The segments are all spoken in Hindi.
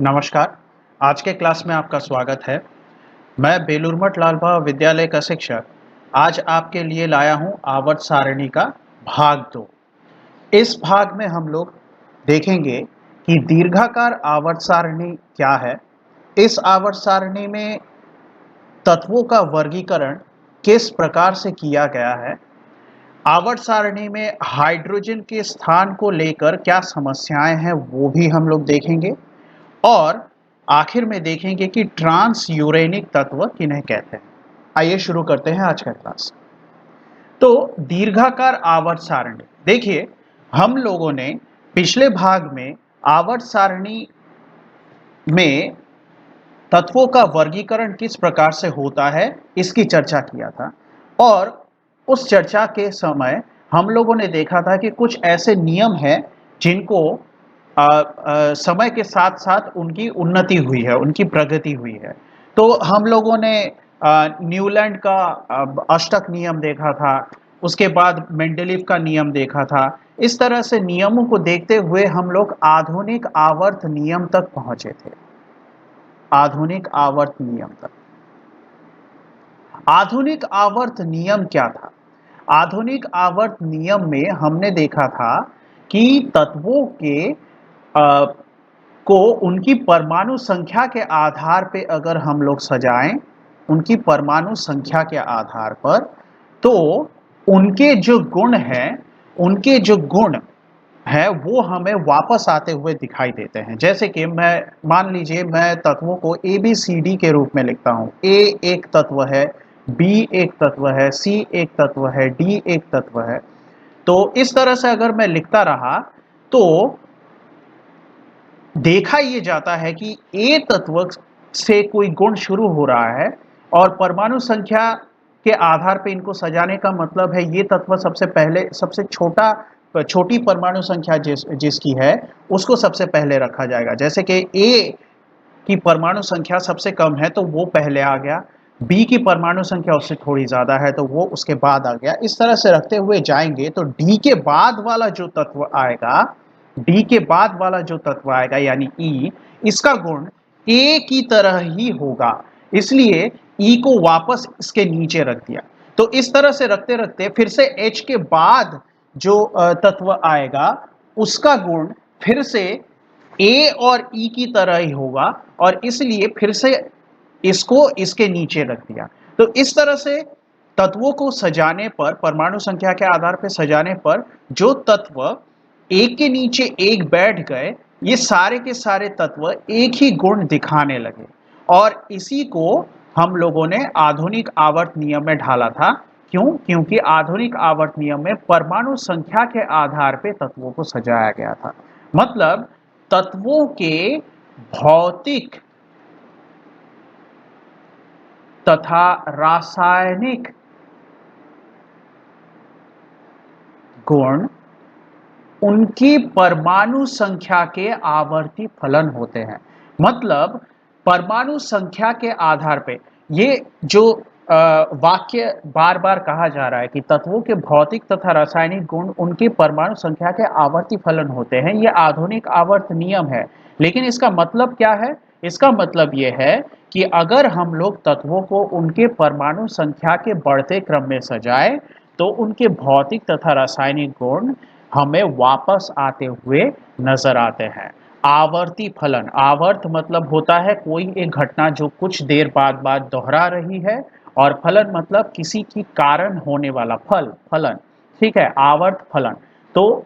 नमस्कार। आज के क्लास में आपका स्वागत है। मैं बेलूर मठ लाल भाव विद्यालय का शिक्षक आज आपके लिए लाया हूं आवर्त सारणी का भाग 2। इस भाग में हम लोग देखेंगे कि दीर्घाकार आवर्त सारणी क्या है। इस आवर्त सारणी में तत्वों का वर्गीकरण किस प्रकार से किया गया है। आवर्त सारणी में हाइड्रोजन के स्थान को लेकर क्या समस्याएं हैं वो भी हम लोग देखेंगे और आखिर में देखेंगे कि ट्रांस यूरेनिक तत्व किन्हें कहते हैं। आइए शुरू करते हैं आज का क्लास। तो दीर्घाकार आवर्त सारणी देखिए, हम लोगों ने पिछले भाग में आवर्त सारणी में तत्वों का वर्गीकरण किस प्रकार से होता है इसकी चर्चा किया था और उस चर्चा के समय हम लोगों ने देखा था कि कुछ ऐसे नियम हैं जिनको समय के साथ साथ उनकी उन्नति हुई है, उनकी प्रगति हुई है। तो हम लोगों ने न्यूलैंड का अष्टक नियम देखा था, उसके बाद मेंडलीव का नियम देखा था। इस तरह से नियमों को देखते हुए हम लोग आधुनिक आवर्त नियम तक पहुंचे थे। आधुनिक आवर्त नियम तक। आधुनिक आवर्त नियम क्या था? आधुनिक आवर्त नियम में हमने देखा था कि तत्वों के को उनकी परमाणु संख्या के आधार पे अगर हम लोग सजाएं, उनकी परमाणु संख्या के आधार पर, तो उनके जो गुण हैं, उनके जो गुण है वो हमें वापस आते हुए दिखाई देते हैं। जैसे कि मैं मान लीजिए मैं तत्वों को ए बी सी डी के रूप में लिखता हूं। ए एक तत्व है, बी एक तत्व है, सी एक तत्व है, डी एक तत्व है। तो इस तरह से अगर मैं लिखता रहा तो देखा यह जाता है कि ए तत्व से कोई गुण शुरू हो रहा है और परमाणु संख्या के आधार पर इनको सजाने का मतलब है ये तत्व सबसे पहले, सबसे छोटी परमाणु संख्या जिसकी है उसको सबसे पहले रखा जाएगा। जैसे कि ए की परमाणु संख्या सबसे कम है तो वो पहले आ गया, बी की परमाणु संख्या उससे थोड़ी ज्यादा है तो वो उसके बाद आ गया। इस तरह से रखते हुए जाएंगे तो डी के बाद वाला जो तत्व आएगा, डी के बाद वाला जो तत्व आएगा यानी ई, इसका गुण ए की तरह ही होगा, इसलिए ई को वापस इसके नीचे रख दिया। तो इस तरह से रखते रखते फिर से एच के बाद जो तत्व आएगा उसका गुण फिर से ए और ई की तरह ही होगा और इसलिए फिर से इसको इसके नीचे रख दिया। तो इस तरह से तत्वों को सजाने पर, परमाणु संख्या के आधार पर सजाने पर जो तत्व एक के नीचे एक बैठ गए, ये सारे के सारे तत्व एक ही गुण दिखाने लगे और इसी को हम लोगों ने आधुनिक आवर्त नियम में ढाला था। क्यों? क्योंकि आधुनिक आवर्त नियम में परमाणु संख्या के आधार पर तत्वों को सजाया गया था। मतलब तत्वों के भौतिक तथा रासायनिक गुण उनकी परमाणु संख्या के आवर्ती फलन होते हैं। मतलब परमाणु संख्या के आधार पे ये जो वाक्य बार बार कहा जा रहा है कि तत्वों के भौतिक तथा रासायनिक गुण उनकी परमाणु संख्या के आवर्ती फलन होते हैं, ये आधुनिक आवर्त नियम है। लेकिन इसका मतलब क्या है? इसका मतलब ये है कि अगर हम लोग तत्वों को उनके परमाणु संख्या के बढ़ते क्रम में सजाए तो उनके भौतिक तथा रासायनिक गुण हमें वापस आते हुए नजर आते हैं। आवर्ती फलन, आवर्त मतलब होता है कोई एक घटना जो कुछ देर बाद बाद दोहरा रही है और फलन मतलब किसी की कारण होने वाला फलन। ठीक है, आवर्त फलन। तो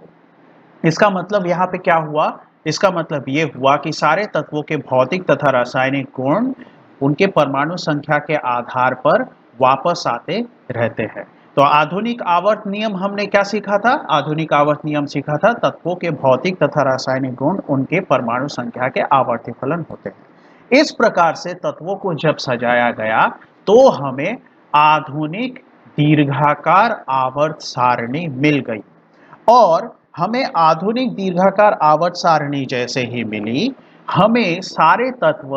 इसका मतलब यहाँ पे क्या हुआ? इसका मतलब ये हुआ कि सारे तत्वों के भौतिक तथा रासायनिक गुण उनके परमाणु संख्या के आधार पर वापस आते रहते हैं। तो आधुनिक आवर्त नियम हमने क्या सीखा था? आधुनिक आवर्त नियम सीखा था तत्वों के भौतिक तथा रासायनिक गुण उनके परमाणु संख्या के आवर्ती फलन होते हैं। इस प्रकार से तत्वों को जब सजाया गया तो हमें आधुनिक दीर्घाकार आवर्त सारणी मिल गई और हमें आधुनिक दीर्घाकार आवर्त सारणी जैसे ही मिली, हमें सारे तत्व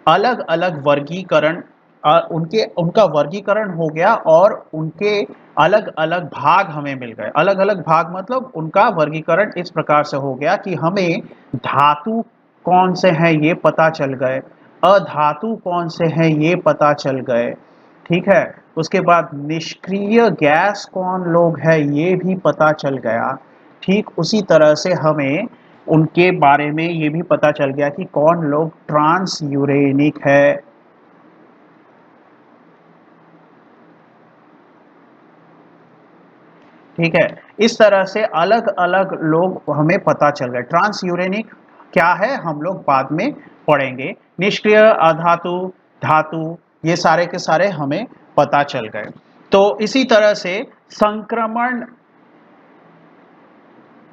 अलग अलग वर्गीकरण, उनका वर्गीकरण हो गया और उनके अलग अलग भाग हमें मिल गए। अलग अलग भाग मतलब उनका वर्गीकरण इस प्रकार से हो गया कि हमें धातु कौन से हैं ये पता चल गए, अधातु कौन से हैं ये पता चल गए, ठीक है। उसके बाद निष्क्रिय गैस कौन लोग हैं ये भी पता चल गया। ठीक उसी तरह से हमें उनके बारे में ये भी पता चल गया कि कौन लोग ट्रांस यूरेनिक है। ठीक है, इस तरह से अलग अलग लोग हमें पता चल गए। ट्रांस यूरेनिक क्या है हम लोग बाद में पढ़ेंगे। निष्क्रिय, अधातु, धातु, ये सारे के सारे हमें पता चल गए। तो इसी तरह से संक्रमण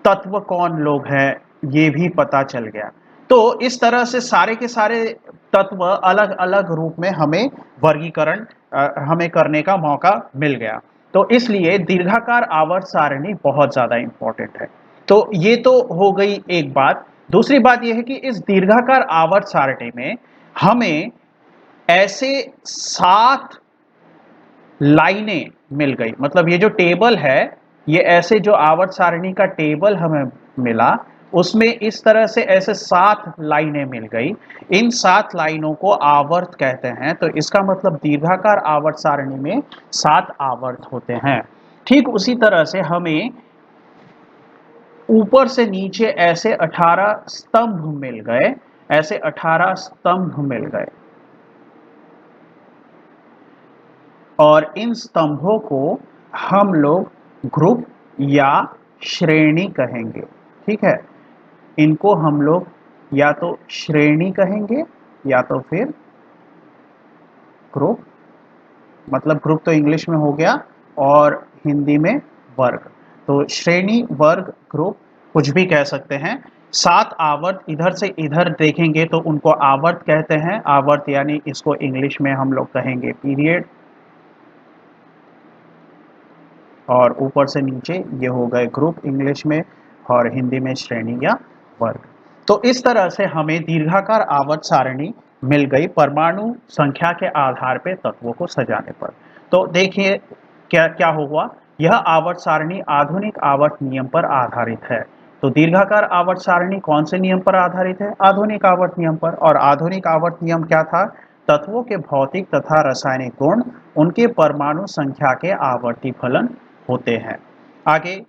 तत्व कौन लोग हैं ये भी पता चल गया। तो इस तरह से सारे के सारे तत्व अलग अलग रूप में हमें वर्गीकरण हमें करने का मौका मिल गया। तो इसलिए दीर्घाकार आवर्त सारणी बहुत ज्यादा इंपॉर्टेंट है। तो ये तो हो गई एक बात। दूसरी बात यह है कि इस दीर्घाकार आवर्त सारणी में हमें ऐसे 7 लाइनें मिल गई। मतलब ये जो टेबल है, ये ऐसे जो आवर्त सारणी का टेबल हमें मिला, उसमें इस तरह से ऐसे 7 लाइनें मिल गई। इन 7 लाइनों को आवर्त कहते हैं। तो इसका मतलब दीर्घाकार आवर्त सारणी में 7 आवर्त होते हैं। ठीक उसी तरह से हमें ऊपर से नीचे ऐसे 18 स्तंभ मिल गए, ऐसे 18 स्तंभ मिल गए। और इन स्तंभों को हम लोग ग्रुप या श्रेणी कहेंगे। ठीक है, इनको हम लोग या तो श्रेणी कहेंगे या तो फिर ग्रुप। मतलब ग्रुप तो इंग्लिश में हो गया और हिंदी में वर्ग। तो श्रेणी, वर्ग, ग्रुप कुछ भी कह सकते हैं। 7 आवर्त इधर से इधर देखेंगे तो उनको आवर्त कहते हैं। आवर्त यानी इसको इंग्लिश में हम लोग कहेंगे पीरियड। और ऊपर से नीचे ये हो गए ग्रुप इंग्लिश में, और हिंदी में श्रेणी या वर्ग। तो इस तरह से हमें दीर्घाकार आवर्त सारणी मिल गई परमाणु संख्या के आधार पे तत्वों को सजाने पर। तो देखिए क्या क्या हुआ। यह आवर्त सारणी आधुनिक आवर्त नियम पर आधारित है। तो दीर्घाकार आवर्त सारणी कौन से नियम पर आधारित है? आधुनिक आवर्त नियम पर। और आधुनिक आवर्त नियम क्या था? तत्वों के भौतिक तथा रासायनिक गुण उनके परमाणु संख्या के आवर्ती फलन होते हैं। आगे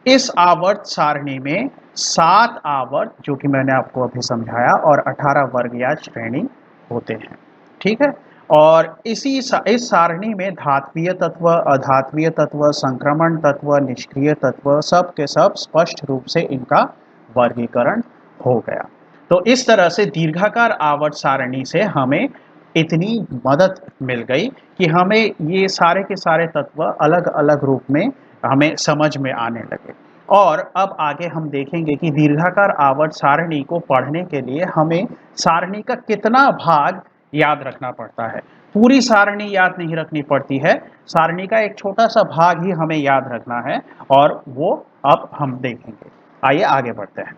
इस आवर्त सारणी में 7 आवर्त, जो कि मैंने आपको अभी समझाया, और 18 वर्ग या श्रेणी होते हैं। ठीक है। और इस सारणी में धात्वीय तत्व, अधात्वीय तत्व, संक्रमण तत्व, निष्क्रिय तत्व, सब के सब स्पष्ट रूप से इनका वर्गीकरण हो गया। तो इस तरह से दीर्घाकार आवर्त सारणी से हमें इतनी मदद मिल गई कि हमें ये सारे के सारे तत्व अलग अलग रूप में हमें समझ में आने लगे। और अब आगे हम देखेंगे कि दीर्घाकार आवर्त सारणी को पढ़ने के लिए हमें सारणी का कितना भाग याद रखना पड़ता है। पूरी सारणी याद नहीं रखनी पड़ती है, सारणी का एक छोटा सा भाग ही हमें याद रखना है, और वो अब हम देखेंगे। आइए आगे बढ़ते हैं।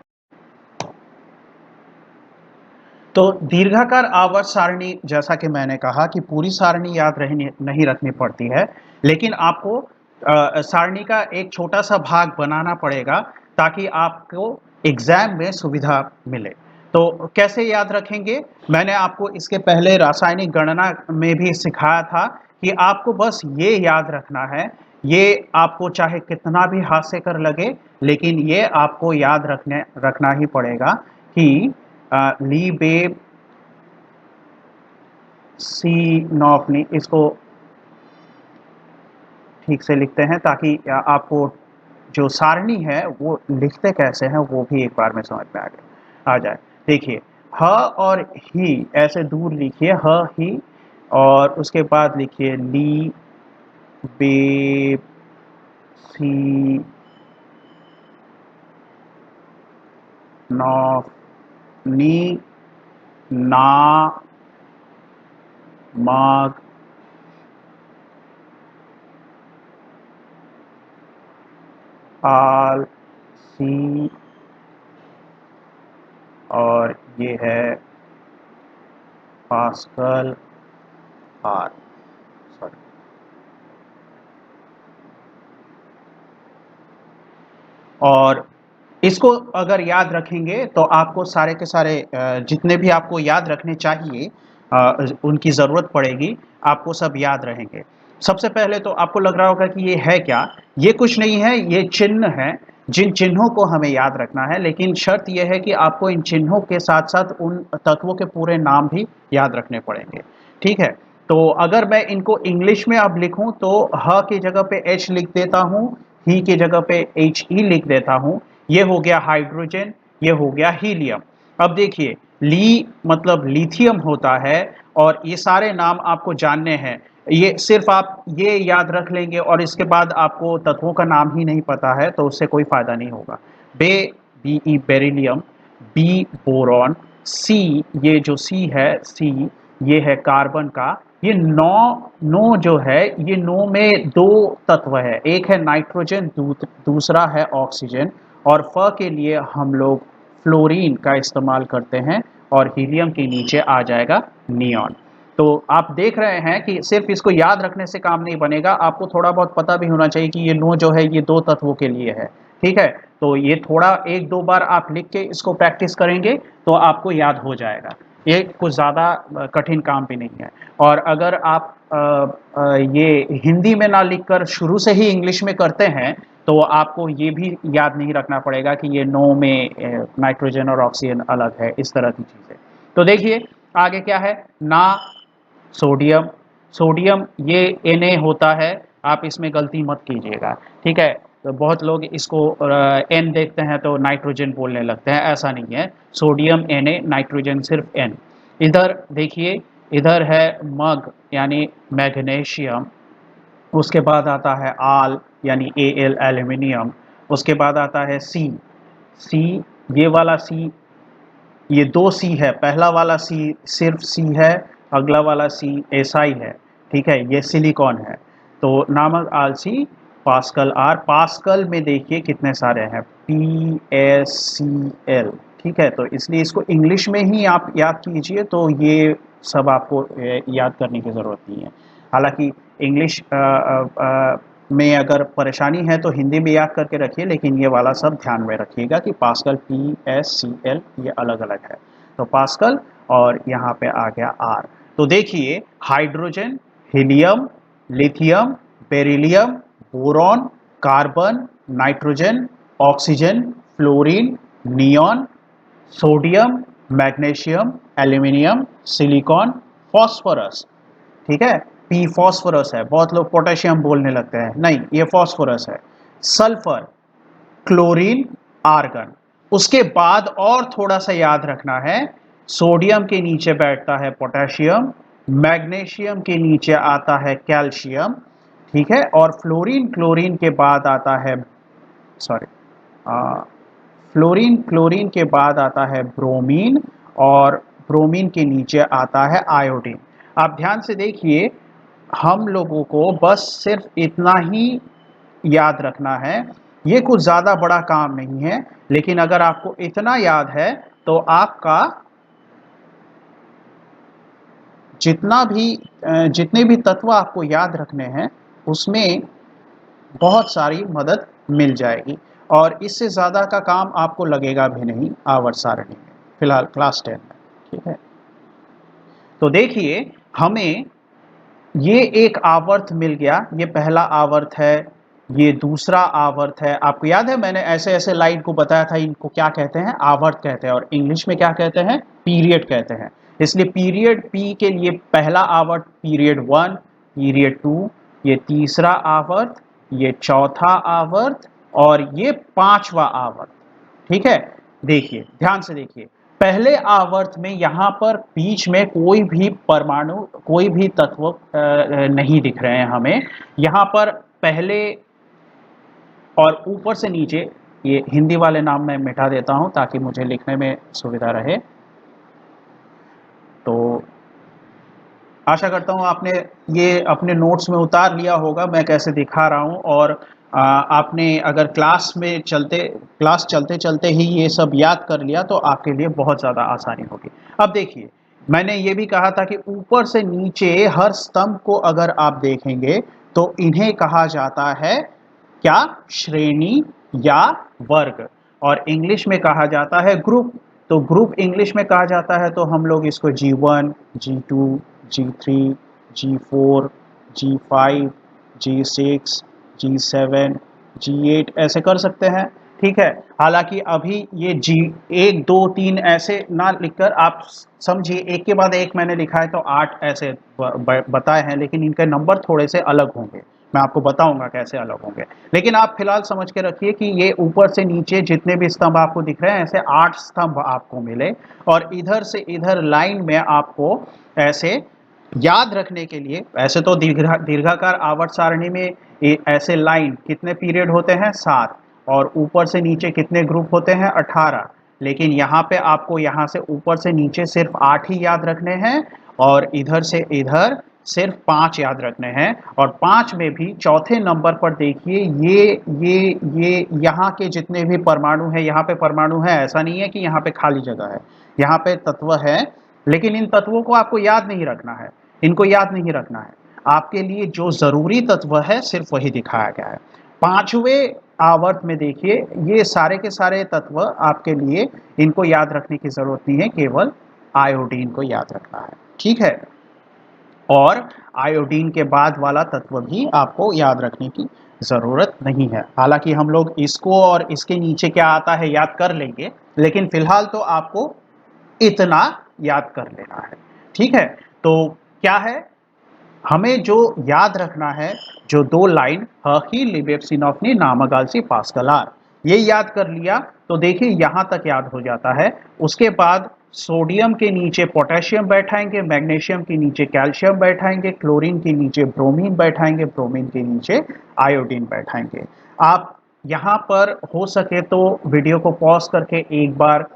तो दीर्घाकार आवर्त सारणी, जैसा कि मैंने कहा कि पूरी सारणी याद नहीं रखनी पड़ती है, लेकिन आपको सारणी का एक छोटा सा भाग बनाना पड़ेगा ताकि आपको एग्जाम में सुविधा मिले। तो कैसे याद रखेंगे? मैंने आपको इसके पहले रासायनिक गणना में भी सिखाया था कि आपको बस ये याद रखना है। ये आपको चाहे कितना भी हास्यकर लगे, लेकिन ये आपको याद रखना ही पड़ेगा कि ली बेब सी नॉफनी, इसको ठीक से लिखते हैं ताकि आपको जो सारणी है वो लिखते कैसे हैं वो भी एक बार में समझ में आ जाए। देखिए, ह और ही ऐसे दूर लिखिए, ह ही, और उसके बाद लिखिए ली बे सी नॉफ नी ना माग आल सी, और ये है पास्कल आर, सॉरी। और इसको अगर याद रखेंगे तो आपको सारे के सारे जितने भी आपको याद रखने चाहिए उनकी ज़रूरत पड़ेगी, आपको सब याद रहेंगे। सबसे पहले तो आपको लग रहा होगा कि ये है क्या? ये कुछ नहीं है, ये चिन्ह है, जिन चिन्हों को हमें याद रखना है, लेकिन शर्त ये है कि आपको इन चिन्हों के साथ-साथ उन तत्वों के पूरे नाम भी याद रखने पड़ेंगे, ठीक है? तो अगर मैं इनको इंग्लिश में अब लिखूँ तो ह की जगह पे एच लिख देता हूँ, ही की जगह पे एच ई लिख देता हूँ। ये हो गया हाइड्रोजन, ये हो गया हीलियम। अब देखिए, ली मतलब लिथियम होता है और ये सारे नाम आपको जानने हैं। ये सिर्फ आप ये याद रख लेंगे और इसके बाद आपको तत्वों का नाम ही नहीं पता है तो उससे कोई फायदा नहीं होगा। B E beryllium, B boron, C ये जो सी है सी ये है कार्बन का। ये नो जो है ये नो में दो तत्व है, एक है नाइट्रोजन दूसरा है ऑक्सीजन और फ के लिए हम लोग फ्लोरीन का इस्तेमाल करते हैं और हीलियम के नीचे आ जाएगा नियॉन। तो आप देख रहे हैं कि सिर्फ इसको याद रखने से काम नहीं बनेगा, आपको थोड़ा बहुत पता भी होना चाहिए कि ये नो जो है ये दो तत्वों के लिए है, ठीक है? तो ये थोड़ा एक दो बार आप लिख के इसको प्रैक्टिस करेंगे तो आपको याद हो जाएगा। ये कुछ ज़्यादा कठिन काम भी नहीं है। और अगर आप ये हिंदी में ना लिखकर शुरू से ही इंग्लिश में करते हैं तो आपको ये भी याद नहीं रखना पड़ेगा कि ये नो में नाइट्रोजन और ऑक्सीजन अलग है, इस तरह की चीज़ें। तो देखिए आगे क्या है ना, सोडियम, सोडियम ये Na होता है, आप इसमें गलती मत कीजिएगा, ठीक है? तो बहुत लोग इसको N देखते हैं तो नाइट्रोजन बोलने लगते हैं, ऐसा नहीं है। सोडियम Na, नाइट्रोजन सिर्फ N। इधर देखिए, इधर है मग यानी मैग्नीशियम, उसके बाद आता है आल यानी Al एल्यूमिनियम, उसके बाद आता है सी, सी ये वाला सी, ये दो सी है, पहला वाला सी सिर्फ सी है, अगला वाला सी एसआई है, ठीक है? ये सिलिकॉन है। तो नामक आलसी पास्कल आर, पास्कल में देखिए कितने सारे हैं, PaCl, ठीक है? तो इसलिए इसको इंग्लिश में ही आप याद कीजिए तो ये सब आपको याद करने की ज़रूरत नहीं है। हालांकि इंग्लिश में अगर परेशानी है तो हिंदी में याद करके रखिए, लेकिन ये वाला सब ध्यान में रखिएगा कि पास्कल PaCl ये अलग अलग है। तो पास्कल और यहाँ पे आ गया आर। तो देखिए hydrogen, helium, lithium, beryllium, boron, carbon, nitrogen, oxygen, fluorine, neon, sodium, magnesium, aluminium, silicon, phosphorus, ठीक है? पी फॉस्फोरस है, बहुत लोग पोटेशियम बोलने लगते हैं, नहीं ये फॉस्फोरस है। Sulphur, chlorine, argon. उसके बाद और थोड़ा सा याद रखना है, सोडियम के नीचे बैठता है पोटेशियम, मैग्नीशियम के नीचे आता है कैल्शियम, ठीक है? और फ्लोरीन क्लोरीन के बाद आता है, सॉरी, फ्लोरीन क्लोरीन के बाद आता है ब्रोमीन और ब्रोमीन के नीचे आता है आयोडीन। आप ध्यान से देखिए, हम लोगों को बस सिर्फ इतना ही याद रखना है, ये कुछ ज़्यादा बड़ा काम नहीं है, लेकिन अगर आपको इतना याद है तो आपका जितने भी तत्व आपको याद रखने हैं उसमें बहुत सारी मदद मिल जाएगी और इससे ज़्यादा का काम आपको लगेगा भी नहीं आवर्त सारणी में, फिलहाल क्लास 10 में, ठीक है? तो देखिए हमें ये एक आवर्त मिल गया, ये पहला आवर्त है, ये दूसरा आवर्त है। आपको याद है मैंने ऐसे ऐसे लाइन को बताया था, इनको क्या कहते हैं, आवर्त कहते हैं और इंग्लिश में क्या कहते हैं, पीरियड कहते हैं। इसलिए पीरियड पी के लिए पहला आवर्त पीरियड 1, पीरियड 2, ये तीसरा आवर्त, ये चौथा आवर्त और ये पांचवा आवर्त, ठीक है? देखिए ध्यान से देखिए, पहले आवर्त में यहाँ पर बीच में कोई भी परमाणु, कोई भी तत्व नहीं दिख रहे हैं हमें। यहाँ पर पहले और ऊपर से नीचे, ये हिंदी वाले नाम मैं मिटा देता हूँ ताकि मुझे लिखने में सुविधा रहे। तो आशा करता हूँ आपने ये अपने नोट्स में उतार लिया होगा मैं कैसे दिखा रहा हूँ और आपने अगर क्लास चलते चलते ही ये सब याद कर लिया तो आपके लिए बहुत ज़्यादा आसानी होगी। अब देखिए मैंने ये भी कहा था कि ऊपर से नीचे हर स्तंभ को अगर आप देखेंगे तो इन्हें कहा जाता है क्या, श्रेणी या वर्ग। और इंग्लिश में कहा जाता है ग्रुप। तो ग्रुप इंग्लिश में कहा जाता है तो हम लोग इसको G1, G2, G3, G4, G5, G6, G7, G8 ऐसे कर सकते हैं। ठीक है, हालांकि अभी ये G1 2 3 ऐसे ना लिखकर आप समझिए एक के बाद एक मैंने लिखा है तो 8 ऐसे बताए हैं, लेकिन इनके नंबर थोड़े से अलग होंगे, मैं आपको बताऊंगा कैसे अलग होंगे। लेकिन आप फिलहाल समझ के रखिए कि ये ऊपर से नीचे जितने भी स्तंभ आपको दिख रहे हैं ऐसे 8 स्तंभ आपको मिले, और इधर से इधर लाइन में आपको ऐसे याद रखने के लिए, ऐसे तो दीर्घाकार आवर्त सारणी में ऐसे लाइन कितने पीरियड होते हैं 7, और ऊपर से नीचे कितने ग्रुप होते हैं 18, लेकिन यहाँ पे आपको यहाँ से ऊपर से नीचे सिर्फ 8 ही याद रखने हैं, और इधर से इधर सिर्फ 5 याद रखने हैं। और 5 में भी चौथे नंबर पर देखिए ये यहाँ के जितने भी परमाणु हैं, यहाँ पे परमाणु है, ऐसा नहीं है कि यहाँ पे खाली जगह है, यहाँ पे तत्व है, लेकिन इन तत्वों को आपको याद नहीं रखना है, इनको याद नहीं रखना है। आपके लिए जो जरूरी तत्व है सिर्फ वही दिखाया गया है। पांचवें आवर्त में देखिए ये सारे के सारे तत्व आपके लिए, इनको याद रखने की जरूरत नहीं है, केवल आयोडीन को याद रखना है। ठीक है, और आयोडीन के बाद वाला तत्व भी आपको याद रखने की जरूरत नहीं है। हालांकि हम लोग इसको और इसके नीचे क्या आता है याद कर लेंगे, लेकिन फिलहाल तो आपको इतना याद कर लेना है। ठीक है, तो क्या है हमें जो याद रखना है, जो 2 लाइन ही लिबेप्सिनॉफ्नी नामागाल्सी पास्कलार, ये याद कर लिया तो देखिए यहां तक याद हो जाता है। उसके बाद सोडियम के नीचे पोटेशियम बैठाएंगे, मैग्नीशियम के नीचे कैल्शियम बैठाएंगे, क्लोरीन के नीचे ब्रोमीन बैठाएंगे, ब्रोमीन के नीचे आयोडीन बैठाएंगे। आप यहाँ पर हो सके तो वीडियो को पॉज करके एक बार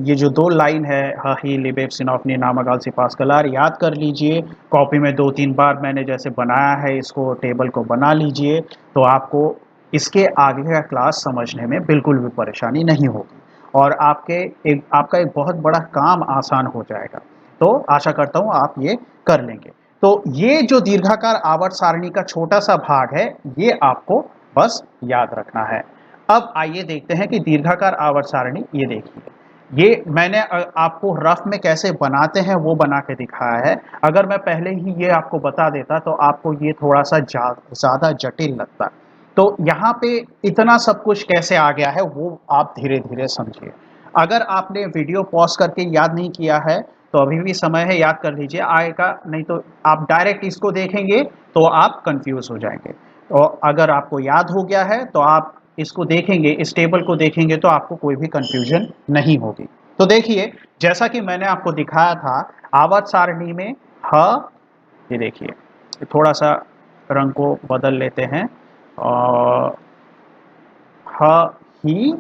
ये जो 2 लाइन है ही लिबेप्सिनॉफ्नी नामागाल्सी पास्कलार याद कर लीजिए। कॉपी में 2-3 बार मैंने जैसे बनाया है इसको, टेबल को बना लीजिए, तो आपको इसके आगे का क्लास समझने में बिल्कुल भी परेशानी नहीं होगी, और आपका एक बहुत बड़ा काम आसान हो जाएगा। तो आशा करता हूँ आप ये कर लेंगे। तो ये जो दीर्घाकार आवर्त सारणी का छोटा सा भाग है ये आपको बस याद रखना है। अब आइए देखते हैं कि दीर्घाकार आवर्त सारणी, ये देखिए ये मैंने आपको रफ में कैसे बनाते हैं वो बना के दिखाया है। अगर मैं पहले ही ये आपको बता देता तो आपको ये थोड़ा सा ज़्यादा जटिल लगता। तो यहाँ पे इतना सब कुछ कैसे आ गया है वो आप धीरे धीरे समझिए। अगर आपने वीडियो पॉज करके याद नहीं किया है तो अभी भी समय है, याद कर लीजिए, आएगा नहीं तो आप डायरेक्ट इसको देखेंगे तो आप कंफ्यूज हो जाएंगे। तो अगर आपको याद हो गया है तो आप इसको देखेंगे, इस टेबल को देखेंगे तो आपको कोई भी कंफ्यूजन नहीं होगी। तो देखिए जैसा कि मैंने आपको दिखाया था आवर्त सारणी में ये देखिए थोड़ा सा रंग को बदल लेते हैं, और ही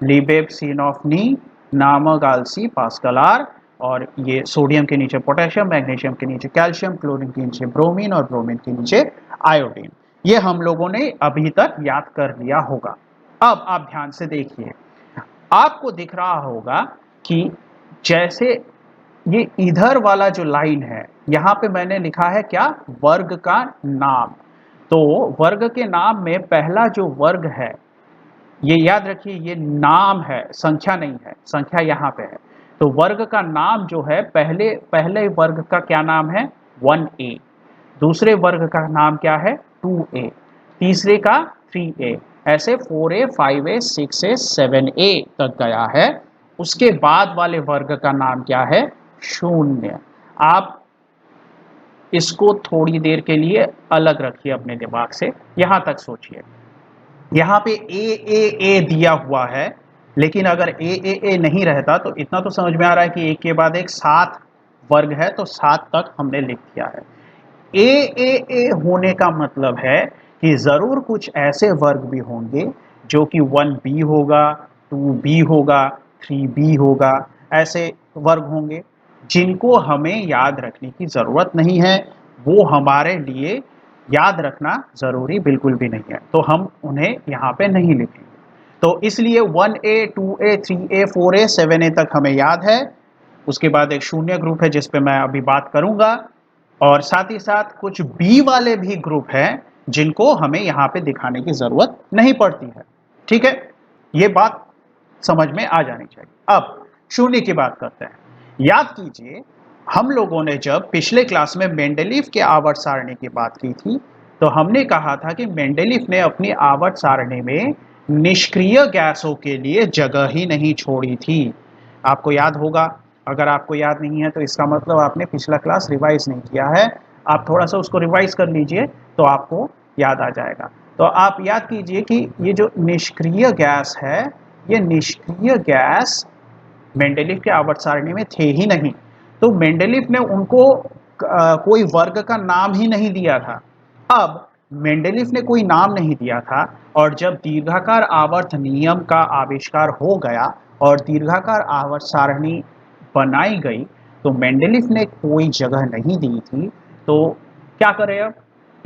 लिबेप्सिनॉफ्नी नामागाल्सी पास्कलार, और ये सोडियम के नीचे पोटेशियम, मैग्नीशियम के नीचे कैल्शियम, क्लोरीन के नीचे ब्रोमीन और ब्रोमीन के नीचे आयोडीन, ये हम लोगों ने अभी तक याद कर लिया होगा। अब आप ध्यान से देखिए, आपको दिख रहा होगा कि जैसे ये इधर वाला जो लाइन है यहाँ पे मैंने लिखा है क्या, वर्ग का नाम। तो वर्ग के नाम में पहला जो वर्ग है ये याद रखिए ये नाम है, संख्या नहीं है, संख्या यहाँ पे है। तो वर्ग का नाम जो है पहले वर्ग का क्या नाम है 1a, दूसरे वर्ग का नाम क्या है 2a, तीसरे का 3a, ऐसे 4a 5a 6a 7a तक गया है। उसके बाद वाले वर्ग का नाम क्या है 0। आप इसको थोड़ी देर के लिए अलग रखिए अपने दिमाग से, यहां तक सोचिए। यहाँ पे ए दिया हुआ है, लेकिन अगर ए नहीं रहता तो इतना तो समझ में आ रहा है कि एक के बाद एक 7 वर्ग है, तो 7 तक हमने लिख दिया है। ए होने का मतलब है कि जरूर कुछ ऐसे वर्ग भी होंगे जो कि 1b होगा, 2b होगा, 3b होगा, ऐसे वर्ग होंगे जिनको हमें याद रखने की जरूरत नहीं है, वो हमारे लिए याद रखना जरूरी बिल्कुल भी नहीं है, तो हम उन्हें यहाँ पे नहीं लिखेंगे। तो इसलिए 1a 2a 3a 4a 7a तक हमें याद है। उसके बाद एक शून्य ग्रुप है जिस पे मैं अभी बात करूंगा, और साथ ही साथ कुछ बी वाले भी ग्रुप हैं जिनको हमें यहाँ पे दिखाने की जरूरत नहीं पड़ती है। ठीक है, ये बात समझ में आ जानी चाहिए। अब शून्य की बात करते हैं। याद कीजिए, हम लोगों ने जब पिछले क्लास में मेंडलीव के आवर्त सारणी की बात की थी, तो हमने कहा था कि मेंडलीव ने अपनी आवर्त सारणी में निष्क्रिय गैसों के लिए जगह ही नहीं छोड़ी थी। आपको याद होगा। अगर आपको याद नहीं है तो इसका मतलब आपने पिछला क्लास रिवाइज नहीं किया है। आप थोड़ा सा उसको रिवाइज कर लीजिए तो आपको याद आ जाएगा। तो आप याद कीजिए कि ये जो निष्क्रिय गैस है, ये निष्क्रिय गैस मेंडलीव के आवर्त सारणी में थे ही नहीं। तो मेंडलीव ने उनको कोई वर्ग का नाम ही नहीं दिया था। अब मेंडलीव ने कोई नाम नहीं दिया था, और जब दीर्घाकार आवर्त नियम का आविष्कार हो गया और दीर्घाकार आवर्त सारणी बनाई गई, तो मेंडलीव ने कोई जगह नहीं दी थी। तो क्या करें अब?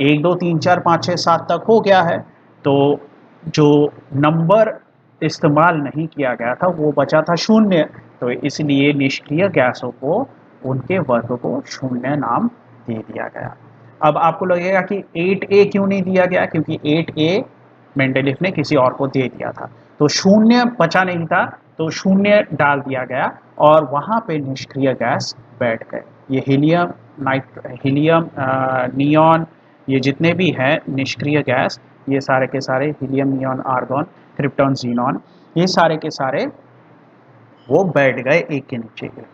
1 2 3 4 5 6 7 तक हो गया है। तो जो नंबर इस्तेमाल नहीं किया गया था वो बचा था शून्य। तो इसलिए निष्क्रिय गैसों को उनके वर्ग को शून्य नाम दे दिया गया। अब आपको लगेगा कि 8a क्यों नहीं दिया गया? क्योंकि 8a मेंडलीव ने किसी और को दे दिया था, तो शून्य बचा नहीं था, तो शून्य डाल दिया गया और वहां पे निष्क्रिय गैस बैठ गए। ये हीलियम, हीलियम, नियॉन, ये जितने भी हैं निष्क्रिय गैस, ये सारे के सारे helium, neon, argon, krypton, xenon, ये सारे के सारे वो बैठ गए एक के नीचे एक।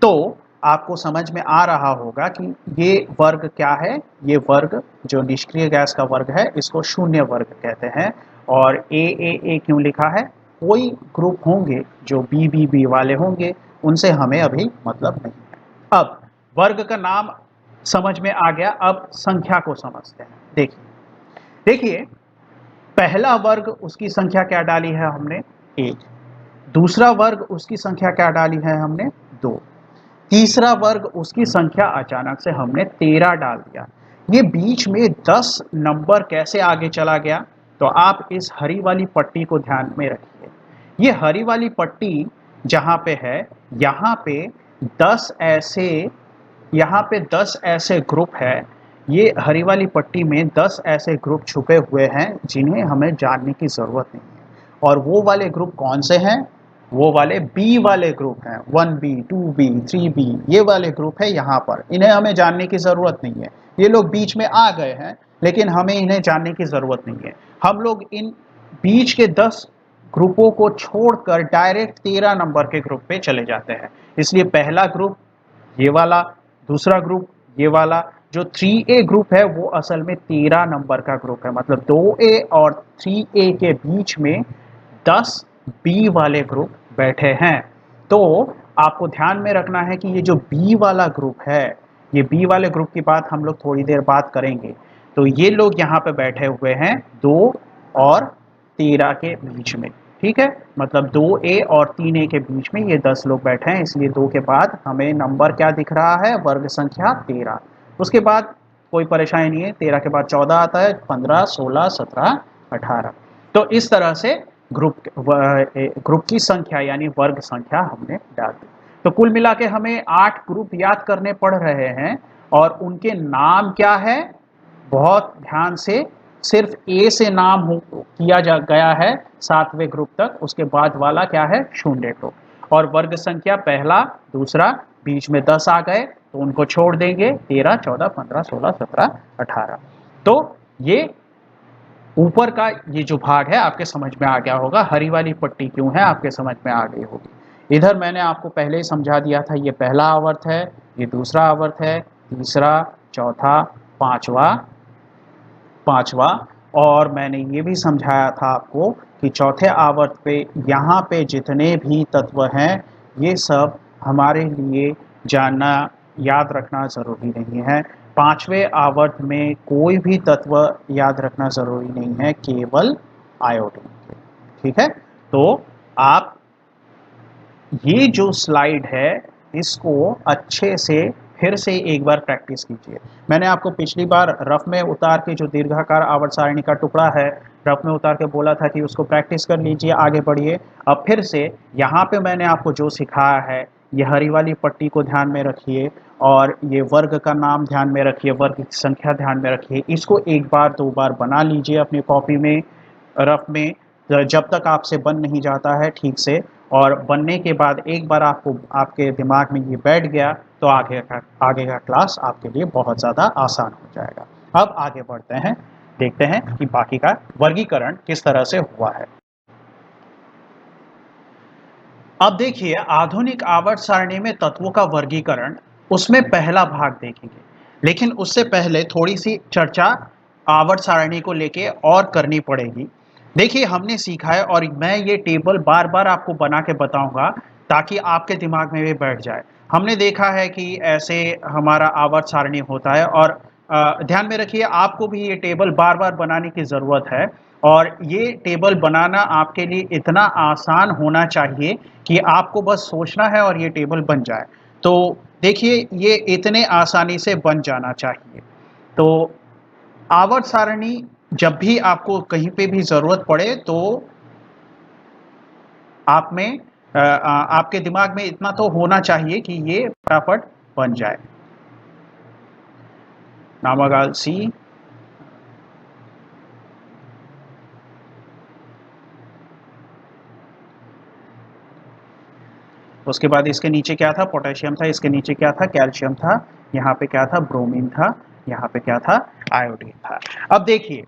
तो आपको समझ में आ रहा होगा कि ये वर्ग क्या है। ये वर्ग जो निष्क्रिय गैस का वर्ग है, इसको शून्य वर्ग कहते हैं। और ए क्यों लिखा है? कोई ग्रुप होंगे जो बी वाले होंगे, उनसे हमें अभी मतलब नहीं है। अब वर्ग का नाम समझ में आ गया, अब संख्या को समझते हैं। देखिए देखिए, पहला वर्ग उसकी संख्या क्या डाली है हमने? 1। दूसरा वर्ग उसकी संख्या क्या डाली है हमने? 2। तीसरा वर्ग उसकी संख्या अचानक से हमने 13 डाल दिया। ये बीच में 10 नंबर कैसे आगे चला गया? तो आप इस हरी वाली पट्टी को ध्यान में रखिए। ये हरी वाली पट्टी जहां पे है, यहाँ पे 10 ऐसे यहाँ पे 10 ऐसे ग्रुप है। ये हरी वाली पट्टी में 10 ऐसे ग्रुप छुपे हुए हैं जिन्हें हमें जानने की ज़रूरत नहीं है। और वो वाले ग्रुप कौन से हैं? वो वाले बी वाले ग्रुप हैं। 1b, 2b, 3b, ये वाले ग्रुप है यहाँ पर। इन्हें हमें जानने की ज़रूरत नहीं है। ये लोग बीच में आ गए हैं, लेकिन हमें इन्हें जानने की ज़रूरत नहीं है। हम लोग इन बीच के 10 ग्रुपों को छोड़कर डायरेक्ट 13 नंबर के ग्रुप पे चले जाते हैं। इसलिए पहला ग्रुप ये वाला, दूसरा ग्रुप ये वाला। जो 3a ग्रुप है वो असल में 13 नंबर का ग्रुप है। मतलब 2a और 3a के बीच में 10 बी वाले ग्रुप बैठे हैं। तो आपको ध्यान में रखना है कि ये जो बी वाला ग्रुप है, ये बी वाले ग्रुप की बात हम लोग थोड़ी देर बाद करेंगे। तो ये लोग यहाँ पे बैठे हुए हैं 2 और 13 के बीच में। ठीक है, मतलब 2a और 3a के बीच में ये 10 लोग बैठे हैं, इसलिए 2 के बाद हमें नंबर क्या दिख रहा है? वर्ग संख्या 13। उसके बाद कोई परेशानी नहीं है, 13 के बाद 14 आता है, 15, 16, 17, 18। तो इस तरह से ग्रुप की संख्या यानी वर्ग संख्या हमने डाल दी। तो कुल मिला के हमें 8 ग्रुप याद करने पड़ रहे हैं, और उनके नाम क्या है? बहुत ध्यान से, सिर्फ ए से नाम किया जा गया है 7वें ग्रुप तक। उसके बाद वाला क्या है? शून्य ग्रुप। और वर्ग संख्या पहला, दूसरा, बीच में 10 आ गए तो उनको छोड़ देंगे, 13, 14, 15, 16, 17, 18। तो ये ऊपर का ये जो भाग है आपके समझ में आ गया होगा। हरी वाली पट्टी क्यों है आपके समझ में आ गई होगी। इधर मैंने आपको पहले ही समझा दिया था, ये पहला आवर्त है, ये दूसरा आवर्त है, तीसरा, चौथा, पांचवा। और मैंने ये भी समझाया था आपको कि चौथे आवर्त पे यहाँ पे जितने भी तत्व हैं, ये सब हमारे लिए जानना, याद रखना ज़रूरी नहीं है। 5वें आवर्त में कोई भी तत्व याद रखना ज़रूरी नहीं है, केवल आयोडीन के। ठीक है, तो आप ये जो स्लाइड है इसको अच्छे से फिर से एक बार प्रैक्टिस कीजिए। मैंने आपको पिछली बार रफ में उतार के जो दीर्घाकार आवर्त सारणी का टुकड़ा है, रफ में उतार के बोला था कि उसको प्रैक्टिस कर लीजिए, आगे बढ़िए। अब फिर से यहाँ पे मैंने आपको जो सिखाया है, ये हरी वाली पट्टी को ध्यान में रखिए, और ये वर्ग का नाम ध्यान में रखिए, वर्ग की संख्या ध्यान में रखिए। इसको एक बार 2 बार बना लीजिए अपनी कॉपी में, रफ में। जब तक आपसे बन नहीं जाता है ठीक से, और बनने के बाद एक बार आपको आपके दिमाग में ये बैठ गया तो आगे का क्लास आपके लिए बहुत ज़्यादा आसान हो जाएगा। अब आगे बढ़ते हैं, देखते हैं कि बाकी का वर्गीकरण किस तरह से हुआ है। अब देखिए, आधुनिक आवर्त सारणी में तत्वों का वर्गीकरण, उसमें पहला भाग देखेंगे, लेकिन उससे पहले थोड़ी सी चर्चा आवर्त सारणी को लेके और करनी पड़ेगी। देखिए, हमने सीखा है, और मैं ये टेबल बार बार आपको बना के बताऊंगा ताकि आपके दिमाग में भी बैठ जाए। हमने देखा है कि ऐसे हमारा आवर्त सारणी होता है, और ध्यान में रखिए, आपको भी ये टेबल बार बार बनाने की ज़रूरत है, और ये टेबल बनाना आपके लिए इतना आसान होना चाहिए कि आपको बस सोचना है और ये टेबल बन जाए। तो देखिए, ये इतने आसानी से बन जाना चाहिए। तो आवर्त सारणी जब भी आपको कहीं पे भी ज़रूरत पड़े तो आप में आपके दिमाग में इतना तो होना चाहिए कि ये फटाफट बन जाए। नामागाल सी, उसके बाद इसके नीचे क्या था, पोटेशियम था, इसके नीचे क्या था, कैल्शियम था, यहाँ पे क्या था, ब्रोमीन था, यहाँ पे क्या था, आयोडीन था। अब देखिए,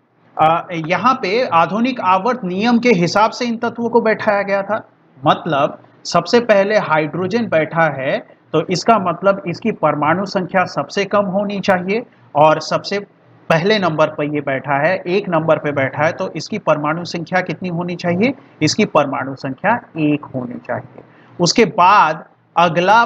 यहाँ पे आधुनिक आवर्त नियम के हिसाब से इन तत्वों को बैठाया गया था। मतलब सबसे पहले हाइड्रोजन बैठा है, तो इसका मतलब इसकी परमाणु संख्या सबसे कम होनी चाहिए, और सबसे पहले नंबर पर ये बैठा है, एक नंबर पे बैठा है, तो इसकी परमाणु संख्या कितनी होनी चाहिए, इसकी परमाणु संख्या 1 होनी चाहिए। उसके बाद अगला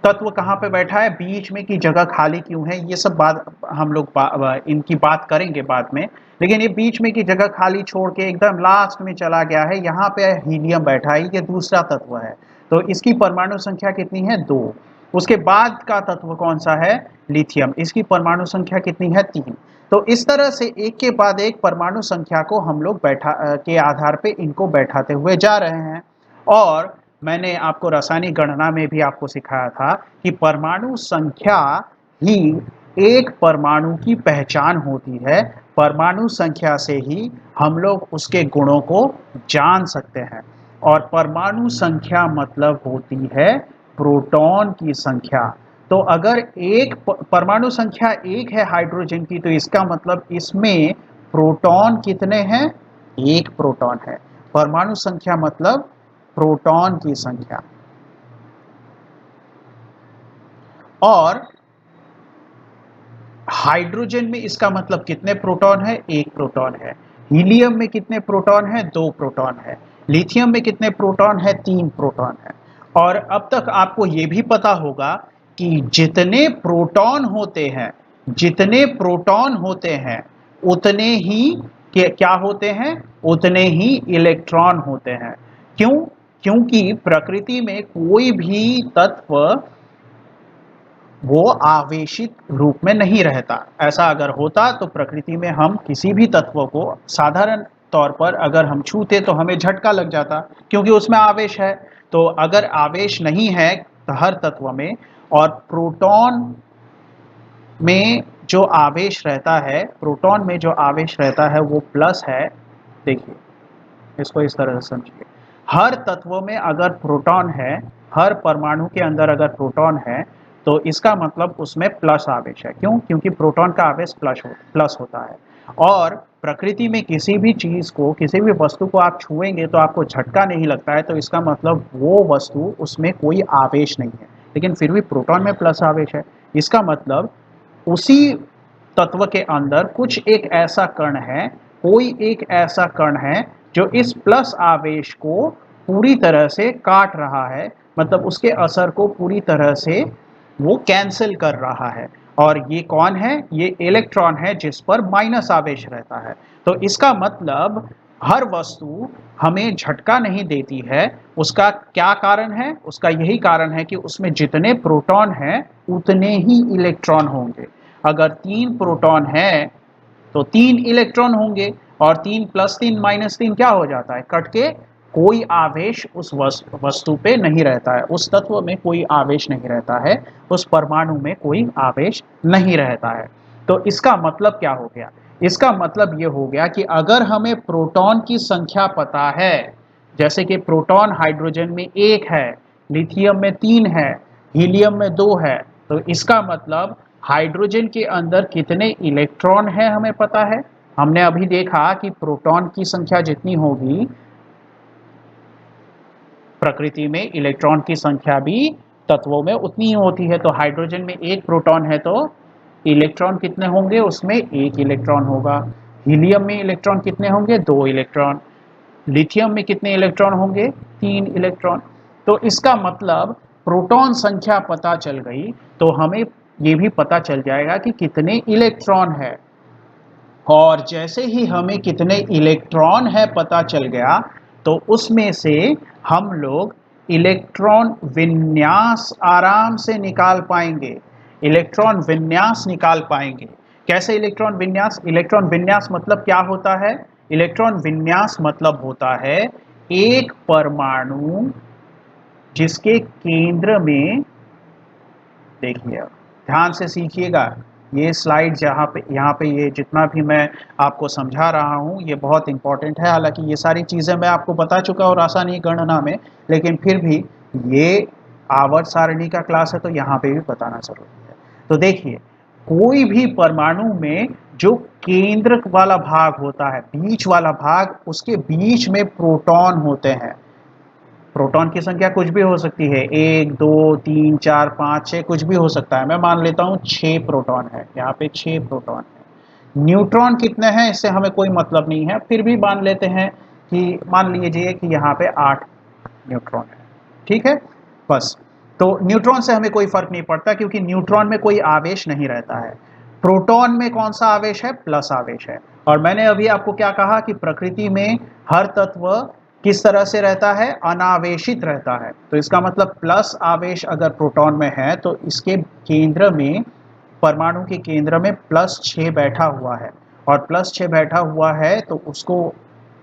तत्व कहाँ पे बैठा है, बीच में की जगह खाली क्यों है, ये सब बात हम लोग इनकी बात करेंगे बाद में। लेकिन ये बीच में की जगह खाली छोड़ के एकदम लास्ट में चला गया है, यहाँ पे हीलियम बैठा है, ये दूसरा तत्व है, तो इसकी परमाणु संख्या कितनी है, 2। उसके बाद का तत्व कौन सा है, लिथियम, इसकी परमाणु संख्या कितनी है, 3। तो इस तरह से एक के बाद एक परमाणु संख्या को हम लोग के आधार पे इनको बैठाते हुए जा रहे हैं। और मैंने आपको रासायनिक गणना में भी आपको सिखाया था कि परमाणु संख्या ही एक परमाणु की पहचान होती है। परमाणु संख्या से ही हम लोग उसके गुणों को जान सकते हैं, और परमाणु संख्या मतलब होती है प्रोटॉन की संख्या। तो अगर एक परमाणु संख्या 1 है हाइड्रोजन की, तो इसका मतलब इसमें प्रोटॉन कितने हैं, 1 प्रोटॉन है। परमाणु संख्या मतलब प्रोटॉन की संख्या। और हाइड्रोजन में इसका मतलब कितने प्रोटॉन है, 1 प्रोटॉन है। हीलियम में कितने प्रोटॉन है, 2 प्रोटॉन है। लिथियम में कितने प्रोटॉन है, 3 प्रोटॉन है। और अब तक आपको यह भी पता होगा कि जितने प्रोटॉन होते हैं, जितने प्रोटॉन होते हैं, उतने ही क्या होते हैं, उतने ही इलेक्ट्रॉन होते हैं। क्यों? क्योंकि प्रकृति में कोई भी तत्व वो आवेशित रूप में नहीं रहता। ऐसा अगर होता तो प्रकृति में हम किसी भी तत्व को साधारण तौर पर अगर हम छूते तो हमें झटका लग जाता, क्योंकि उसमें आवेश है। तो अगर आवेश नहीं है हर तत्व में, और प्रोटॉन में जो आवेश रहता है, प्रोटॉन में जो आवेश रहता है वो प्लस है। देखिए, इसको इस तरह से समझिए, हर तत्व में अगर प्रोटॉन है, हर परमाणु के अंदर अगर प्रोटॉन है, तो इसका मतलब उसमें प्लस आवेश है। क्यों? क्योंकि प्रोटॉन का आवेश प्लस होता है। और प्रकृति में किसी भी चीज़ को, किसी भी वस्तु को आप छुएंगे तो आपको झटका नहीं लगता है, तो इसका मतलब वो वस्तु, उसमें कोई आवेश नहीं है, लेकिन फिर भी प्रोटॉन में प्लस आवेश है। इसका मतलब उसी तत्व के अंदर कुछ एक ऐसा कण है, कोई एक ऐसा कण है जो इस प्लस आवेश को पूरी तरह से काट रहा है, मतलब उसके असर को पूरी तरह से वो कैंसिल कर रहा है। और ये कौन है? ये इलेक्ट्रॉन है जिस पर माइनस आवेश रहता है। तो इसका मतलब हर वस्तु हमें झटका नहीं देती है। उसका क्या कारण है? उसका यही कारण है कि उसमें जितने प्रोटॉन हैं उतने ही इलेक्ट्रॉन होंगे। अगर 3 प्रोटॉन है तो 3 इलेक्ट्रॉन होंगे, और 3 + 3 - 3 क्या हो जाता है, कट के कोई आवेश उस वस्तु पे नहीं रहता है, उस तत्व में कोई आवेश नहीं रहता है, उस परमाणु में कोई आवेश नहीं रहता है। तो इसका मतलब क्या हो गया? इसका मतलब ये हो गया कि अगर हमें प्रोटॉन की संख्या पता है, जैसे कि प्रोटॉन हाइड्रोजन में 1 है, लिथियम में 3 है, हीलियम में 2 है, तो इसका मतलब हाइड्रोजन के अंदर कितने इलेक्ट्रॉन है हमें पता है। हमने अभी देखा कि प्रोटॉन की संख्या जितनी होगी, प्रकृति में इलेक्ट्रॉन की संख्या भी तत्वों में उतनी ही होती है। तो हाइड्रोजन में 1 प्रोटॉन है तो इलेक्ट्रॉन कितने होंगे, उसमें 1 इलेक्ट्रॉन होगा। हीलियम में इलेक्ट्रॉन कितने होंगे, 2 इलेक्ट्रॉन। लिथियम में कितने इलेक्ट्रॉन होंगे, 3 इलेक्ट्रॉन। तो इसका मतलब प्रोटॉन संख्या पता चल गई तो हमें ये भी पता चल जाएगा कि कितने इलेक्ट्रॉन है। और जैसे ही हमें कितने इलेक्ट्रॉन है पता चल गया तो उसमें से हम लोग इलेक्ट्रॉन विन्यास आराम से निकाल पाएंगे। इलेक्ट्रॉन विन्यास निकाल पाएंगे। कैसे इलेक्ट्रॉन विन्यास? इलेक्ट्रॉन विन्यास मतलब क्या होता है? इलेक्ट्रॉन विन्यास मतलब होता है एक परमाणु जिसके केंद्र में, देखिए ध्यान से सीखिएगा, ये स्लाइड जहाँ पे यहाँ पे ये जितना भी मैं आपको समझा रहा हूँ ये बहुत इंपॉर्टेंट है। हालांकि ये सारी चीज़ें मैं आपको बता चुका हूँ रासायनिक गणना में, लेकिन फिर भी ये आवर्त सारणी का क्लास है तो यहाँ पे भी बताना जरूरी है। तो देखिए, कोई भी परमाणु में जो केंद्र वाला भाग होता है, बीच वाला भाग, उसके बीच में प्रोटॉन होते हैं। प्रोटॉन की संख्या कुछ भी हो सकती है, 1 2 3 4 5 6, कुछ भी हो सकता है। मैं मान लेता हूँ 6 प्रोटॉन है, यहाँ पे 6 प्रोटॉन है। न्यूट्रॉन कितने हैं इससे हमें कोई मतलब नहीं है, फिर भी मान लेते हैं कि मान लीजिए कि यहाँ पे 8 न्यूट्रॉन है। ठीक है, बस। तो न्यूट्रॉन से हमें कोई फर्क नहीं पड़ता क्योंकि न्यूट्रॉन में कोई आवेश नहीं रहता है। प्रोटॉन में कौन सा आवेश है? प्लस आवेश है। और मैंने अभी आपको क्या कहा कि प्रकृति में हर तत्व किस तरह से रहता है? अनावेशित रहता है। तो इसका मतलब प्लस आवेश अगर प्रोटॉन में है तो इसके केंद्र में, परमाणु के केंद्र में +6 बैठा हुआ है। और +6 बैठा हुआ है तो उसको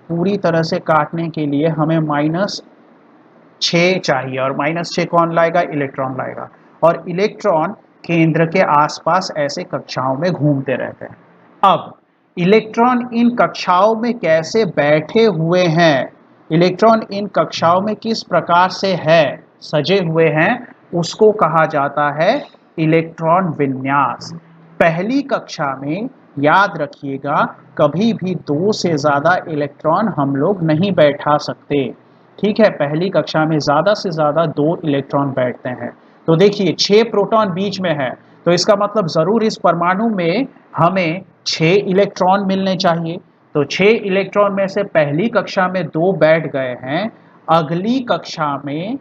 पूरी तरह से काटने के लिए हमें -6 चाहिए। और -6 कौन लाएगा? इलेक्ट्रॉन लाएगा। और इलेक्ट्रॉन केंद्र के आसपास ऐसे कक्षाओं में घूमते रहते हैं। अब इलेक्ट्रॉन इन कक्षाओं में कैसे बैठे हुए हैं, इलेक्ट्रॉन इन कक्षाओं में किस प्रकार से है, सजे हुए हैं, उसको कहा जाता है इलेक्ट्रॉन विन्यास। पहली कक्षा में याद रखिएगा, कभी भी 2 से ज़्यादा इलेक्ट्रॉन हम लोग नहीं बैठा सकते। ठीक है, पहली कक्षा में ज़्यादा से ज़्यादा 2 इलेक्ट्रॉन बैठते हैं। तो देखिए 6 प्रोटॉन बीच में है तो इसका मतलब ज़रूर इस परमाणु में हमें 6 इलेक्ट्रॉन मिलने चाहिए। तो 6 इलेक्ट्रॉन में से पहली कक्षा में 2 बैठ गए हैं। अगली कक्षा में,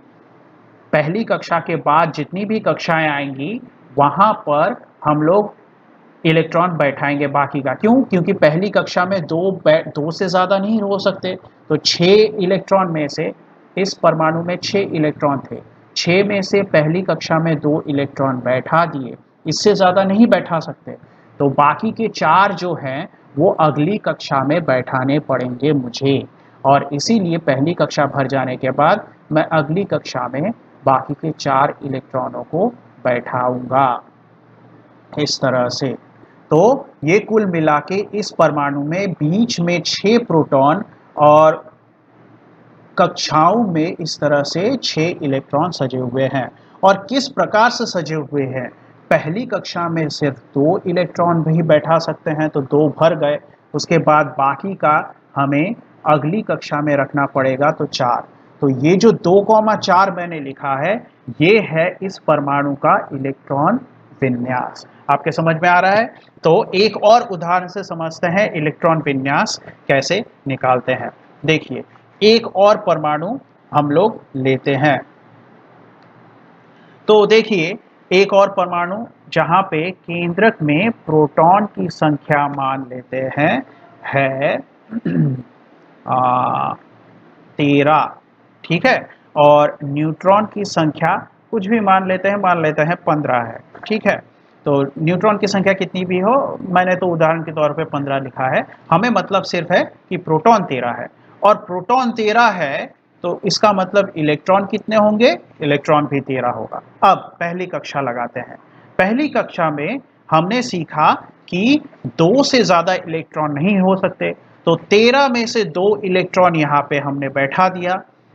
पहली कक्षा के बाद जितनी भी कक्षाएं आएंगी वहां पर हम लोग इलेक्ट्रॉन बैठाएंगे बाकी का। क्यों? क्योंकि पहली कक्षा में दो से ज़्यादा नहीं हो सकते। तो 6 इलेक्ट्रॉन में से, इस परमाणु में 6 इलेक्ट्रॉन थे, 6 में से पहली कक्षा में 2 इलेक्ट्रॉन बैठा दिए, इससे ज़्यादा नहीं बैठा सकते। तो बाकी के 4 जो हैं वो अगली कक्षा में बैठाने पड़ेंगे मुझे। और इसीलिए पहली कक्षा भर जाने के बाद मैं अगली कक्षा में बाकी के 4 इलेक्ट्रॉनों को बैठाऊंगा इस तरह से। तो ये कुल मिला के इस परमाणु में बीच में 6 प्रोटॉन और कक्षाओं में इस तरह से 6 इलेक्ट्रॉन सजे हुए हैं। और किस प्रकार से सजे हुए हैं? पहली कक्षा में सिर्फ 2 इलेक्ट्रॉन भी बैठा सकते हैं तो 2 भर गए, उसके बाद बाकी का हमें अगली कक्षा में रखना पड़ेगा तो 4। तो ये जो 2,4 मैंने लिखा है ये है इस परमाणु का इलेक्ट्रॉन विन्यास। आपके समझ में आ रहा है? तो एक और उदाहरण से समझते हैं इलेक्ट्रॉन विन्यास कैसे निकालते हैं। देखिए, एक और परमाणु हम लोग लेते हैं। तो देखिए, एक और परमाणु जहां पे केंद्रक में प्रोटॉन की संख्या मान लेते हैं है 13। ठीक है, और न्यूट्रॉन की संख्या कुछ भी मान लेते हैं 15 है। ठीक है, तो न्यूट्रॉन की संख्या कितनी भी हो, मैंने तो उदाहरण के तौर पे 15 लिखा है। हमें मतलब सिर्फ है कि प्रोटॉन 13 है। और प्रोटॉन 13 है तो इसका मतलब इलेक्ट्रॉन कितने होंगे? इलेक्ट्रॉन भी 13 होगा। अब पहली कक्षा लगाते हैं। पहली कक्षा में हमने सीखा कि 2 से ज़्यादा इलेक्ट्रॉन नहीं हो सकते। तो 13 में से 2 इलेक्ट्रॉन यहाँ पे हमने बैठा दिया,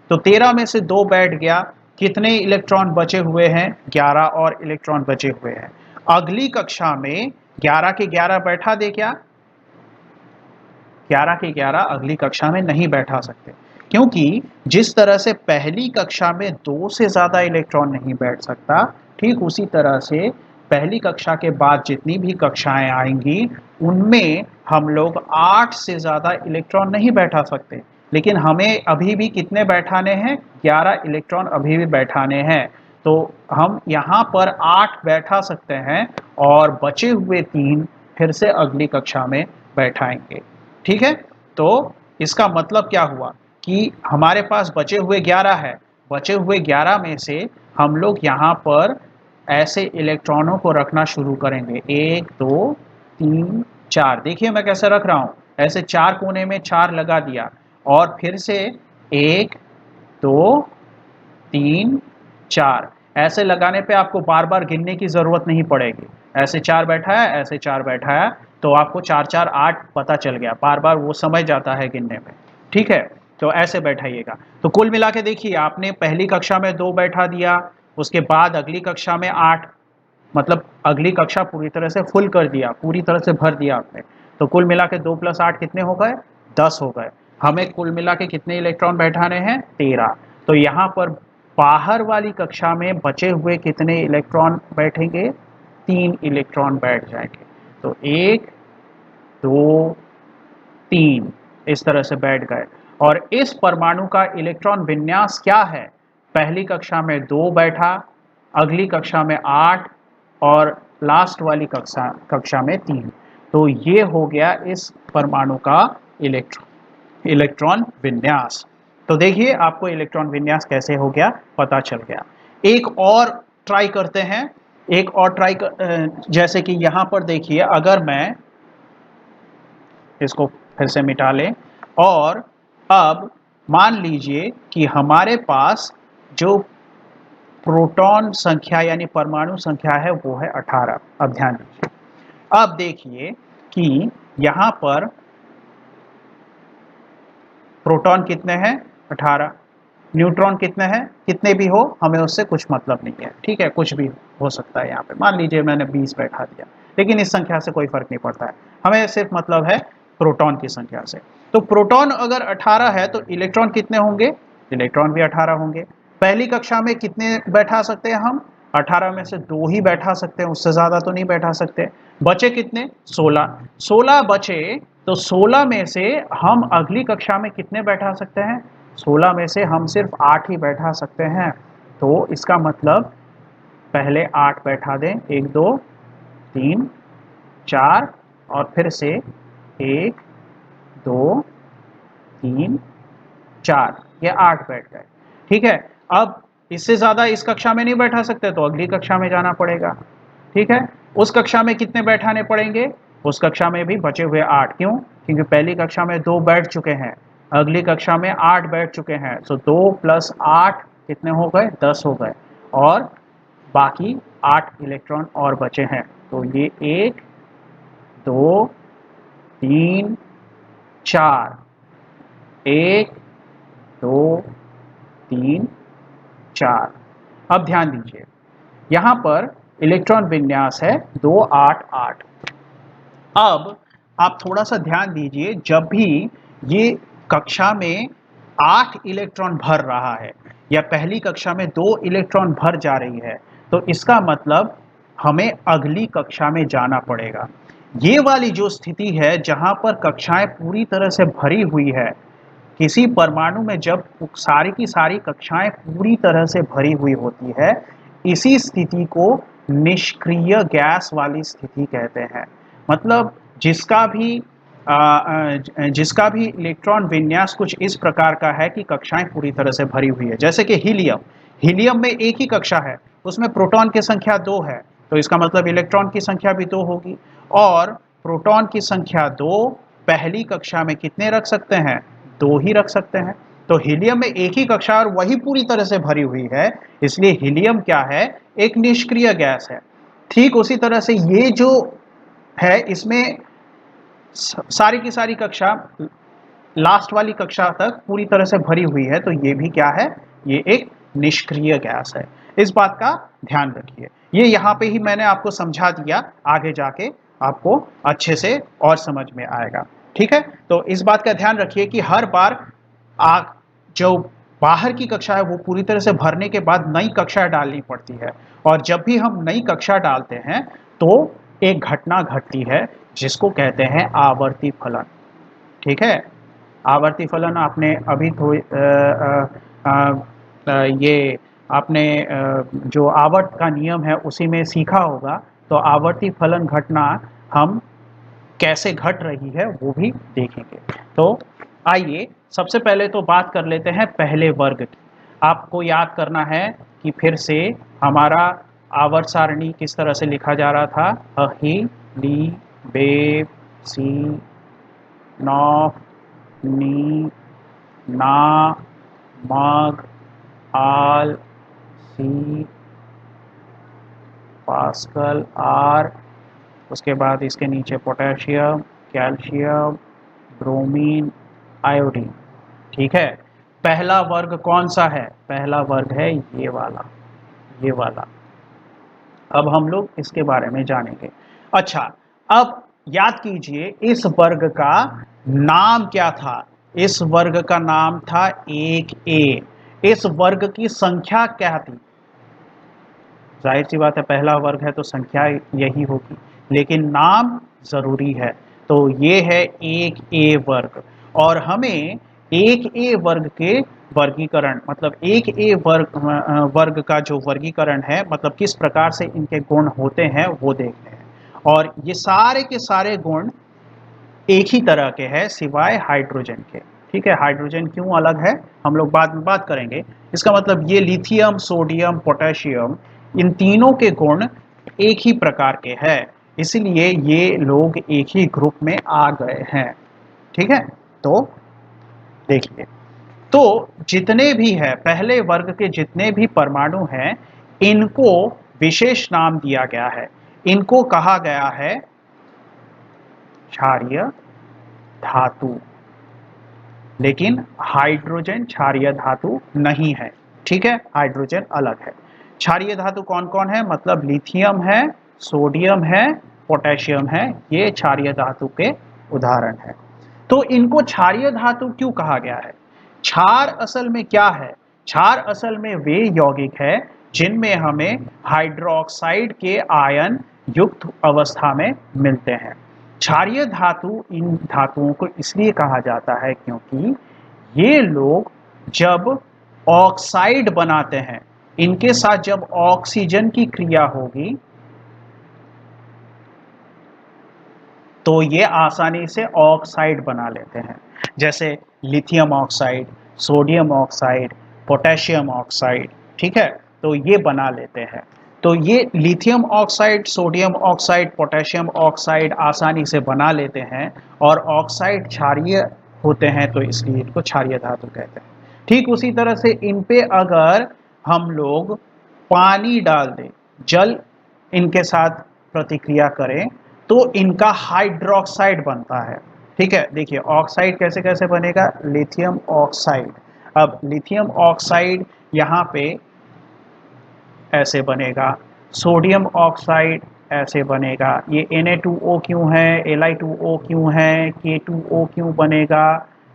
तो 13 में से 2 बैठ गया, कितने इलेक्ट्रॉन बचे हुए हैं? 11 और इलेक्ट्रॉन बचे हुए हैं। अगली कक्षा में 11 के 11 बैठा दे क्या? 11 के 11 अगली कक्षा में नहीं बैठा सकते, क्योंकि जिस तरह से पहली कक्षा में 2 से ज़्यादा इलेक्ट्रॉन नहीं बैठ सकता, ठीक उसी तरह से पहली कक्षा के बाद जितनी भी कक्षाएं आएंगी उनमें हम लोग 8 से ज़्यादा इलेक्ट्रॉन नहीं बैठा सकते। लेकिन हमें अभी भी कितने बैठाने हैं? 11 इलेक्ट्रॉन अभी भी बैठाने हैं। तो हम यहाँ पर 8 बैठा सकते हैं और बचे हुए 3 फिर से अगली कक्षा में बैठाएंगे। ठीक है, तो इसका मतलब क्या हुआ कि हमारे पास बचे हुए 11 है, बचे हुए 11 में से हम लोग यहाँ पर ऐसे इलेक्ट्रॉनों को रखना शुरू करेंगे, 1 2 3 4। देखिए मैं कैसे रख रहा हूँ, ऐसे 4 कोने में 4 लगा दिया और फिर से 1 2 3 4 ऐसे लगाने पे आपको बार बार गिनने की ज़रूरत नहीं पड़ेगी। ऐसे 4 बैठाया, ऐसे 4 बैठाया, तो आपको 4 4 8 पता चल गया, बार बार वो समझ जाता है गिनने में। ठीक है, तो ऐसे बैठाइएगा। तो कुल मिला के देखिए, आपने पहली कक्षा में 2 बैठा दिया, उसके बाद अगली कक्षा में 8, मतलब अगली कक्षा पूरी तरह से फुल कर दिया, पूरी तरह से भर दिया आपने। तो कुल मिला के 2 + 8 कितने हो गए? 10 हो गए। हमें कुल मिला के कितने इलेक्ट्रॉन बैठाने हैं? 13। तो यहाँ पर बाहर वाली कक्षा में बचे हुए कितने इलेक्ट्रॉन बैठेंगे? 3 इलेक्ट्रॉन बैठ जाएंगे। तो 1 2 3 इस तरह से बैठ गए। और इस परमाणु का इलेक्ट्रॉन विन्यास क्या है? पहली कक्षा में 2 बैठा, अगली कक्षा में 8 और लास्ट वाली कक्षा में 3। तो ये हो गया इस परमाणु का इलेक्ट्रॉन विन्यास। तो देखिए आपको इलेक्ट्रॉन विन्यास कैसे हो गया पता चल गया। एक और ट्राई करते हैं, एक और जैसे कि यहाँ पर देखिए, अगर मैं इसको फिर से मिटा लें और अब मान लीजिए कि हमारे पास जो प्रोटॉन संख्या यानी परमाणु संख्या है वो है 18। अब ध्यान दीजिए, अब देखिए कि यहाँ पर प्रोटॉन कितने हैं? 18। न्यूट्रॉन कितने हैं? कितने भी हो हमें उससे कुछ मतलब नहीं है, ठीक है, कुछ भी हो सकता है। यहाँ पे मान लीजिए मैंने 20 बैठा दिया, लेकिन इस संख्या से कोई फर्क नहीं पड़ता है, हमें सिर्फ मतलब है प्रोटॉन की संख्या से। तो प्रोटॉन अगर 18 है तो इलेक्ट्रॉन कितने होंगे? इलेक्ट्रॉन भी 18 होंगे। पहली कक्षा में कितने बैठा सकते हैं हम? 18 में से 2 ही बैठा सकते हैं, उससे ज़्यादा तो नहीं बैठा सकते। बचे कितने? 16। 16 बचे, तो 16 में से हम अगली कक्षा में कितने बैठा सकते हैं? 16 में से हम सिर्फ 8 ही बैठा सकते हैं। तो इसका मतलब पहले 8 बैठा दें, 1 2 3 4 और फिर से 1 2 3 4, ये 8 बैठ गए। ठीक है, अब इससे ज़्यादा इस कक्षा में नहीं बैठा सकते तो अगली कक्षा में जाना पड़ेगा। ठीक है, उस कक्षा में कितने बैठाने पड़ेंगे? उस कक्षा में भी बचे हुए 8। क्यों? क्योंकि पहली कक्षा में 2 बैठ चुके हैं, अगली कक्षा में 8 बैठ चुके हैं। तो 2 + 8 कितने हो गए? 10 हो गए और बाकी 8 इलेक्ट्रॉन और बचे हैं। तो ये 1 2 3 4, 1 2 3 4। अब ध्यान दीजिए, यहाँ पर इलेक्ट्रॉन विन्यास है 2 8 8। अब आप थोड़ा सा ध्यान दीजिए, जब भी ये कक्षा में 8 इलेक्ट्रॉन भर रहा है या पहली कक्षा में 2 इलेक्ट्रॉन भर जा रही है, तो इसका मतलब हमें अगली कक्षा में जाना पड़ेगा। ये वाली जो स्थिति है जहाँ पर कक्षाएं पूरी तरह से भरी हुई है, किसी परमाणु में जब सारी की सारी कक्षाएं पूरी तरह से भरी हुई होती है, इसी स्थिति को निष्क्रिय गैस वाली स्थिति कहते हैं। मतलब जिसका भी इलेक्ट्रॉन विन्यास कुछ इस प्रकार का है कि कक्षाएं पूरी तरह से भरी हुई है। जैसे कि हीलियम, हीलियम में एक ही कक्षा है, उसमें प्रोटॉन की संख्या 2 है, तो इसका मतलब इलेक्ट्रॉन की संख्या भी 2 होगी। और प्रोटॉन की संख्या 2, पहली कक्षा में कितने रख सकते हैं? 2 ही रख सकते हैं। तो हीलियम में एक ही कक्षा और वही पूरी तरह से भरी हुई है, इसलिए हीलियम क्या है? एक निष्क्रिय गैस है। ठीक उसी तरह से ये जो है इसमें सारी की सारी कक्षा लास्ट वाली कक्षा तक पूरी तरह से भरी हुई है, तो ये भी क्या है, ये एक निष्क्रिय गैस है। इस बात का ध्यान रखिए। ये यहाँ पे ही मैंने आपको समझा दिया, आगे जाके आपको अच्छे से और समझ में आएगा। ठीक है, तो इस बात का ध्यान रखिए कि हर बार आग जो बाहर की कक्षा है वो पूरी तरह से भरने के बाद नई कक्षा डालनी पड़ती है, और जब भी हम नई कक्षा डालते हैं तो एक घटना घटती है जिसको कहते हैं आवर्ती फलन। ठीक है, आवर्ती फलन आपने अभी थोड़ी ये आपने जो आवर्त का नियम है उसी में सीखा होगा। तो आवर्ती फलन घटना हम कैसे घट रही है वो भी देखेंगे। तो आइए सबसे पहले तो बात कर लेते हैं पहले वर्ग की। आपको याद करना है कि फिर से हमारा आवर्त सारणी किस तरह से लिखा जा रहा था, अहि ली बे सी नौ नी ना मग आल सी पास्कल आर, उसके बाद इसके नीचे पोटेशियम कैल्शियम ब्रोमीन आयोडीन। ठीक है, पहला वर्ग कौन सा है, पहला वर्ग है ये वाला, ये वाला। अब हम लोग इसके बारे में जानेंगे। अच्छा, अब याद कीजिए इस वर्ग का नाम क्या था, इस वर्ग का नाम था 1a। इस वर्ग की संख्या क्या थी, जाहिर सी बात है पहला वर्ग है तो संख्या यही होगी, लेकिन नाम जरूरी है। तो ये है 1a वर्ग, और हमें 1a वर्ग के वर्गीकरण, मतलब 1a वर्ग का जो वर्गीकरण है, मतलब किस प्रकार से इनके गुण होते हैं वो देखते हैं। और ये सारे के सारे गुण एक ही तरह के हैं सिवाय हाइड्रोजन के। ठीक है, हाइड्रोजन क्यों अलग है हम लोग बाद में बात करेंगे। इसका मतलब ये लिथियम सोडियम पोटेशियम इन तीनों के गुण एक ही प्रकार के हैं, इसलिए ये लोग एक ही ग्रुप में आ गए हैं। ठीक है, तो देखिए, तो जितने भी है पहले वर्ग के जितने भी परमाणु हैं इनको विशेष नाम दिया गया है, इनको कहा गया है क्षारीय धातु। लेकिन हाइड्रोजन क्षारीय धातु नहीं है। ठीक है, हाइड्रोजन अलग है। क्षारीय धातु कौन कौन है, मतलब लिथियम है, सोडियम है, पोटेशियम है, ये क्षारीय धातु के उदाहरण है। तो इनको क्षारीय धातु क्यों कहा गया है, क्षार असल में क्या है, क्षार असल में वे यौगिक है जिनमें हमें हाइड्रोक्साइड के आयन युक्त अवस्था में मिलते हैं। क्षारीय धातु इन धातुओं को इसलिए कहा जाता है क्योंकि ये लोग जब ऑक्साइड बनाते हैं, इनके साथ जब ऑक्सीजन की क्रिया होगी तो ये आसानी से ऑक्साइड बना लेते हैं, जैसे lithium oxide, sodium oxide, potassium oxide. ठीक है, तो ये बना लेते हैं। तो ये lithium oxide, sodium oxide, potassium oxide आसानी से बना लेते हैं, और ऑक्साइड क्षारीय होते हैं तो इसलिए इनको क्षारीय धातु कहते हैं। ठीक उसी तरह से इन पे अगर हम लोग पानी डाल दें, जल इनके साथ प्रतिक्रिया करें तो इनका हाइड्रोक्साइड बनता है। ठीक है, देखिए ऑक्साइड कैसे कैसे बनेगा, लिथियम ऑक्साइड। अब लिथियम ऑक्साइड यहाँ पे ऐसे बनेगा, सोडियम ऑक्साइड ऐसे बनेगा, ये Na2O क्यों है, Li2O क्यों है, K2O क्यों बनेगा।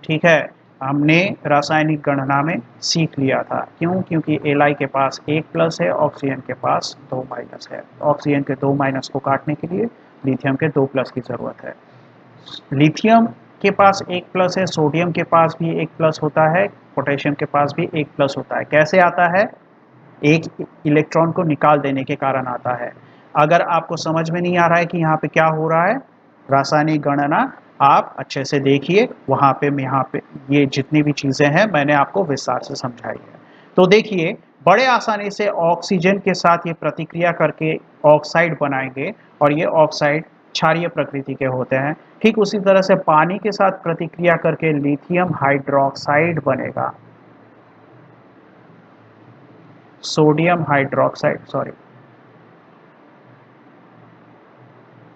ठीक है, हमने रासायनिक गणना में सीख लिया था, क्यों, क्योंकि Li के पास 1 प्लस है, ऑक्सीजन के पास 2 माइनस है, ऑक्सीजन के 2 माइनस को काटने के लिए लिथियम के 2 प्लस की जरूरत है। लिथियम के पास 1 प्लस है, सोडियम के पास भी 1 प्लस होता है, पोटेशियम के पास भी 1 प्लस होता है। कैसे आता है, एक इलेक्ट्रॉन को निकाल देने के कारण आता है। अगर आपको समझ में नहीं आ रहा है कि यहाँ पे क्या हो रहा है, रासायनिक गणना आप अच्छे से देखिए, वहाँ पे यहाँ पे ये जितनी भी चीज़ें हैं मैंने आपको विस्तार से समझाई है। तो देखिए बड़े आसानी से ऑक्सीजन के साथ ये प्रतिक्रिया करके ऑक्साइड बनाएंगे, और ये ऑक्साइड क्षारीय प्रकृति के होते हैं। ठीक उसी तरह से पानी के साथ प्रतिक्रिया करके लिथियम हाइड्रोक्साइड बनेगा, sodium hydroxide, sorry,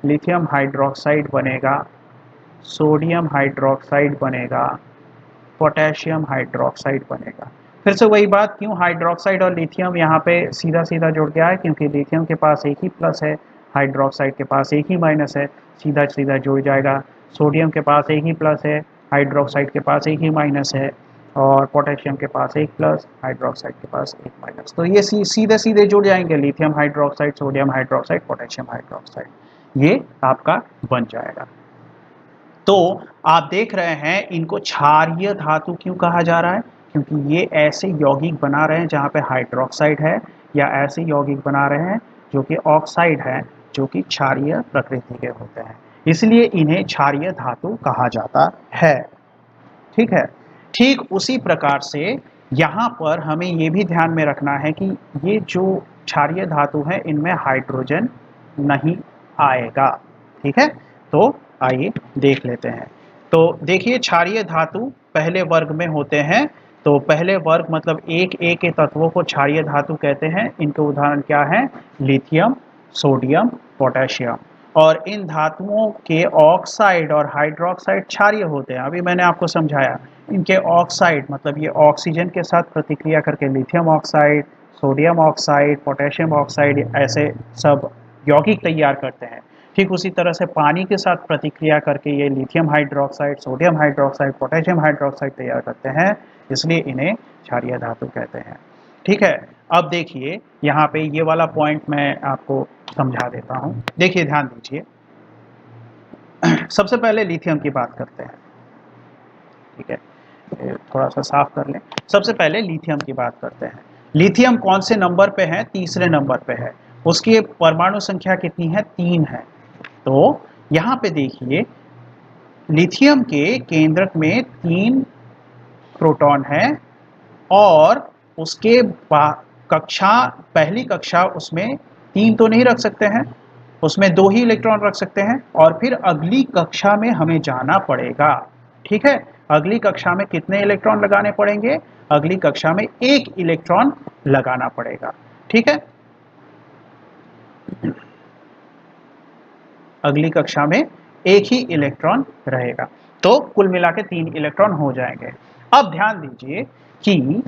lithium hydroxide बनेगा, सोडियम हाइड्रोक्साइड बनेगा, पोटेशियम हाइड्रोक्साइड बनेगा। फिर से वही बात, क्यों हाइड्रोक्साइड और लिथियम यहाँ पे सीधा सीधा जुड़ गया है, क्योंकि लिथियम के पास एक ही प्लस है, हाइड्रोक्साइड के पास एक ही माइनस है, सीधा सीधा जुड़ जाएगा। सोडियम के पास एक ही प्लस है, हाइड्रोक्साइड के पास एक ही माइनस है, और पोटेशियम के पास एक प्लस, हाइड्रोक्साइड के पास एक माइनस। तो ये सीधे सीधे जुड़ जाएंगे, lithium hydroxide, sodium hydroxide, potassium hydroxide, ये आपका बन जाएगा। तो आप देख रहे हैं इनको क्षारीय धातु क्यों कहा जा रहा है, क्योंकि ये ऐसे यौगिक बना रहे हैं जहाँ पे हाइड्रोक्साइड है, या ऐसे यौगिक बना रहे हैं जो कि ऑक्साइड है, जो कि क्षारीय प्रकृति के होते हैं, इसलिए इन्हें क्षारीय धातु कहा जाता है। ठीक है। ठीक उसी प्रकार से यहाँ पर हमें ये भी ध्यान में रखना है कि ये जो क्षारीय धातु है इनमें हाइड्रोजन नहीं आएगा। ठीक है, तो आइए देख लेते हैं। तो देखिए, क्षारीय धातु पहले वर्ग में होते हैं। तो पहले वर्ग मतलब एक एक के तत्वों को क्षारीय धातु कहते हैं। इनके उदाहरण क्या हैं? Lithium, sodium, potassium. और इन धातुओं के ऑक्साइड और हाइड्रोक्साइड क्षारीय होते हैं। अभी मैंने आपको समझाया, इनके ऑक्साइड मतलब ये ऑक्सीजन के साथ प्रतिक्रिया करके lithium oxide, sodium oxide, potassium oxide ऐसे सब यौगिक तैयार करते हैं। ठीक उसी तरह से पानी के साथ प्रतिक्रिया करके ये lithium hydroxide, sodium hydroxide, potassium hydroxide तैयार करते हैं, इसलिए इन्हें क्षारीय धातु कहते हैं। ठीक है। अब देखिए यहाँ पे ये वाला पॉइंट मैं आपको समझा देता हूँ। देखिए ध्यान दीजिए, सबसे पहले लिथियम की बात करते हैं। ठीक है, थोड़ा सा साफ कर लें। सबसे पहले लिथियम की बात करते हैं। लिथियम कौन से नंबर पे है? तीसरे नंबर पे है। उसकी परमाणु संख्या कितनी है? 3 है। तो यहाँ पे देखिए, लिथियम के केंद्रक में 3 प्रोटॉन है, और उसके कक्षा, पहली कक्षा उसमें 3 तो नहीं रख सकते हैं, उसमें 2 ही इलेक्ट्रॉन रख सकते हैं, और फिर अगली कक्षा में हमें जाना पड़ेगा। ठीक है, अगली कक्षा में कितने इलेक्ट्रॉन लगाने पड़ेंगे? अगली कक्षा में 1 इलेक्ट्रॉन लगाना पड़ेगा। ठीक है, अगली कक्षा में 1 ही इलेक्ट्रॉन रहेगा, तो कुल मिला के 3 इलेक्ट्रॉन हो जाएंगे। अब ध्यान दीजिए कि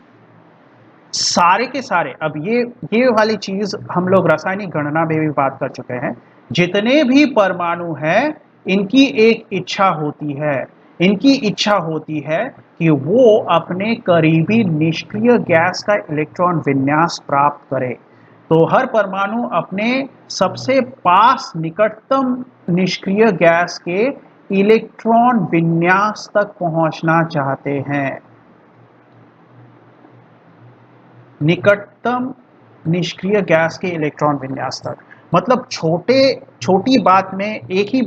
सारे के सारे, अब ये वाली चीज हम लोग रासायनिक गणना में भी बात कर चुके हैं। जितने भी परमाणु हैं, इनकी एक इच्छा होती है, इनकी इच्छा होती है कि वो अपने करीबी निष्क्रिय गैस का इलेक्ट्रॉन विन्यास प्राप्त करे। तो हर परमाणु अपने सबसे पास निकटतम निष्क्रिय गैस के इलेक्ट्रॉन विन्यास तक पहुंचना चाहते हैं। निकटतम निष्क्रिय गैस के इलेक्ट्रॉन विन्यास तक, मतलब छोटी बात में एक ही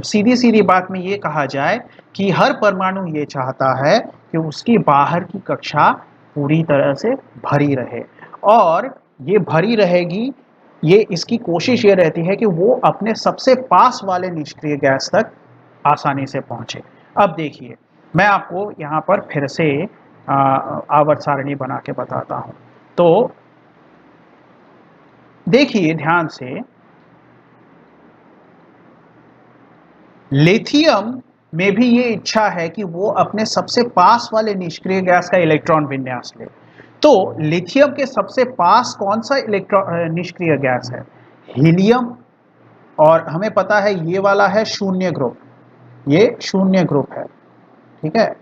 सीधी सीधी बात में ये कहा जाए कि हर परमाणु ये चाहता है कि उसकी बाहर की कक्षा पूरी तरह से भरी रहे, और ये भरी रहेगी, ये इसकी कोशिश ये रहती है कि वो अपने सबसे पास वाले निष्क्रिय गैस तक आसानी से पहुंचे। अब देखिए, मैं आपको यहाँ पर फिर से आवर्त सारणी बना के बताता हूं। तो देखिए ध्यान से, लिथियम में भी ये इच्छा है कि वो अपने सबसे पास वाले निष्क्रिय गैस का इलेक्ट्रॉन विन्यास ले। तो लिथियम के सबसे पास कौन सा इलेक्ट्रॉन निष्क्रिय गैस है? हीलियम। और हमें पता है ये वाला है शून्य ग्रुप, ये शून्य ग्रुप है। ठीक है,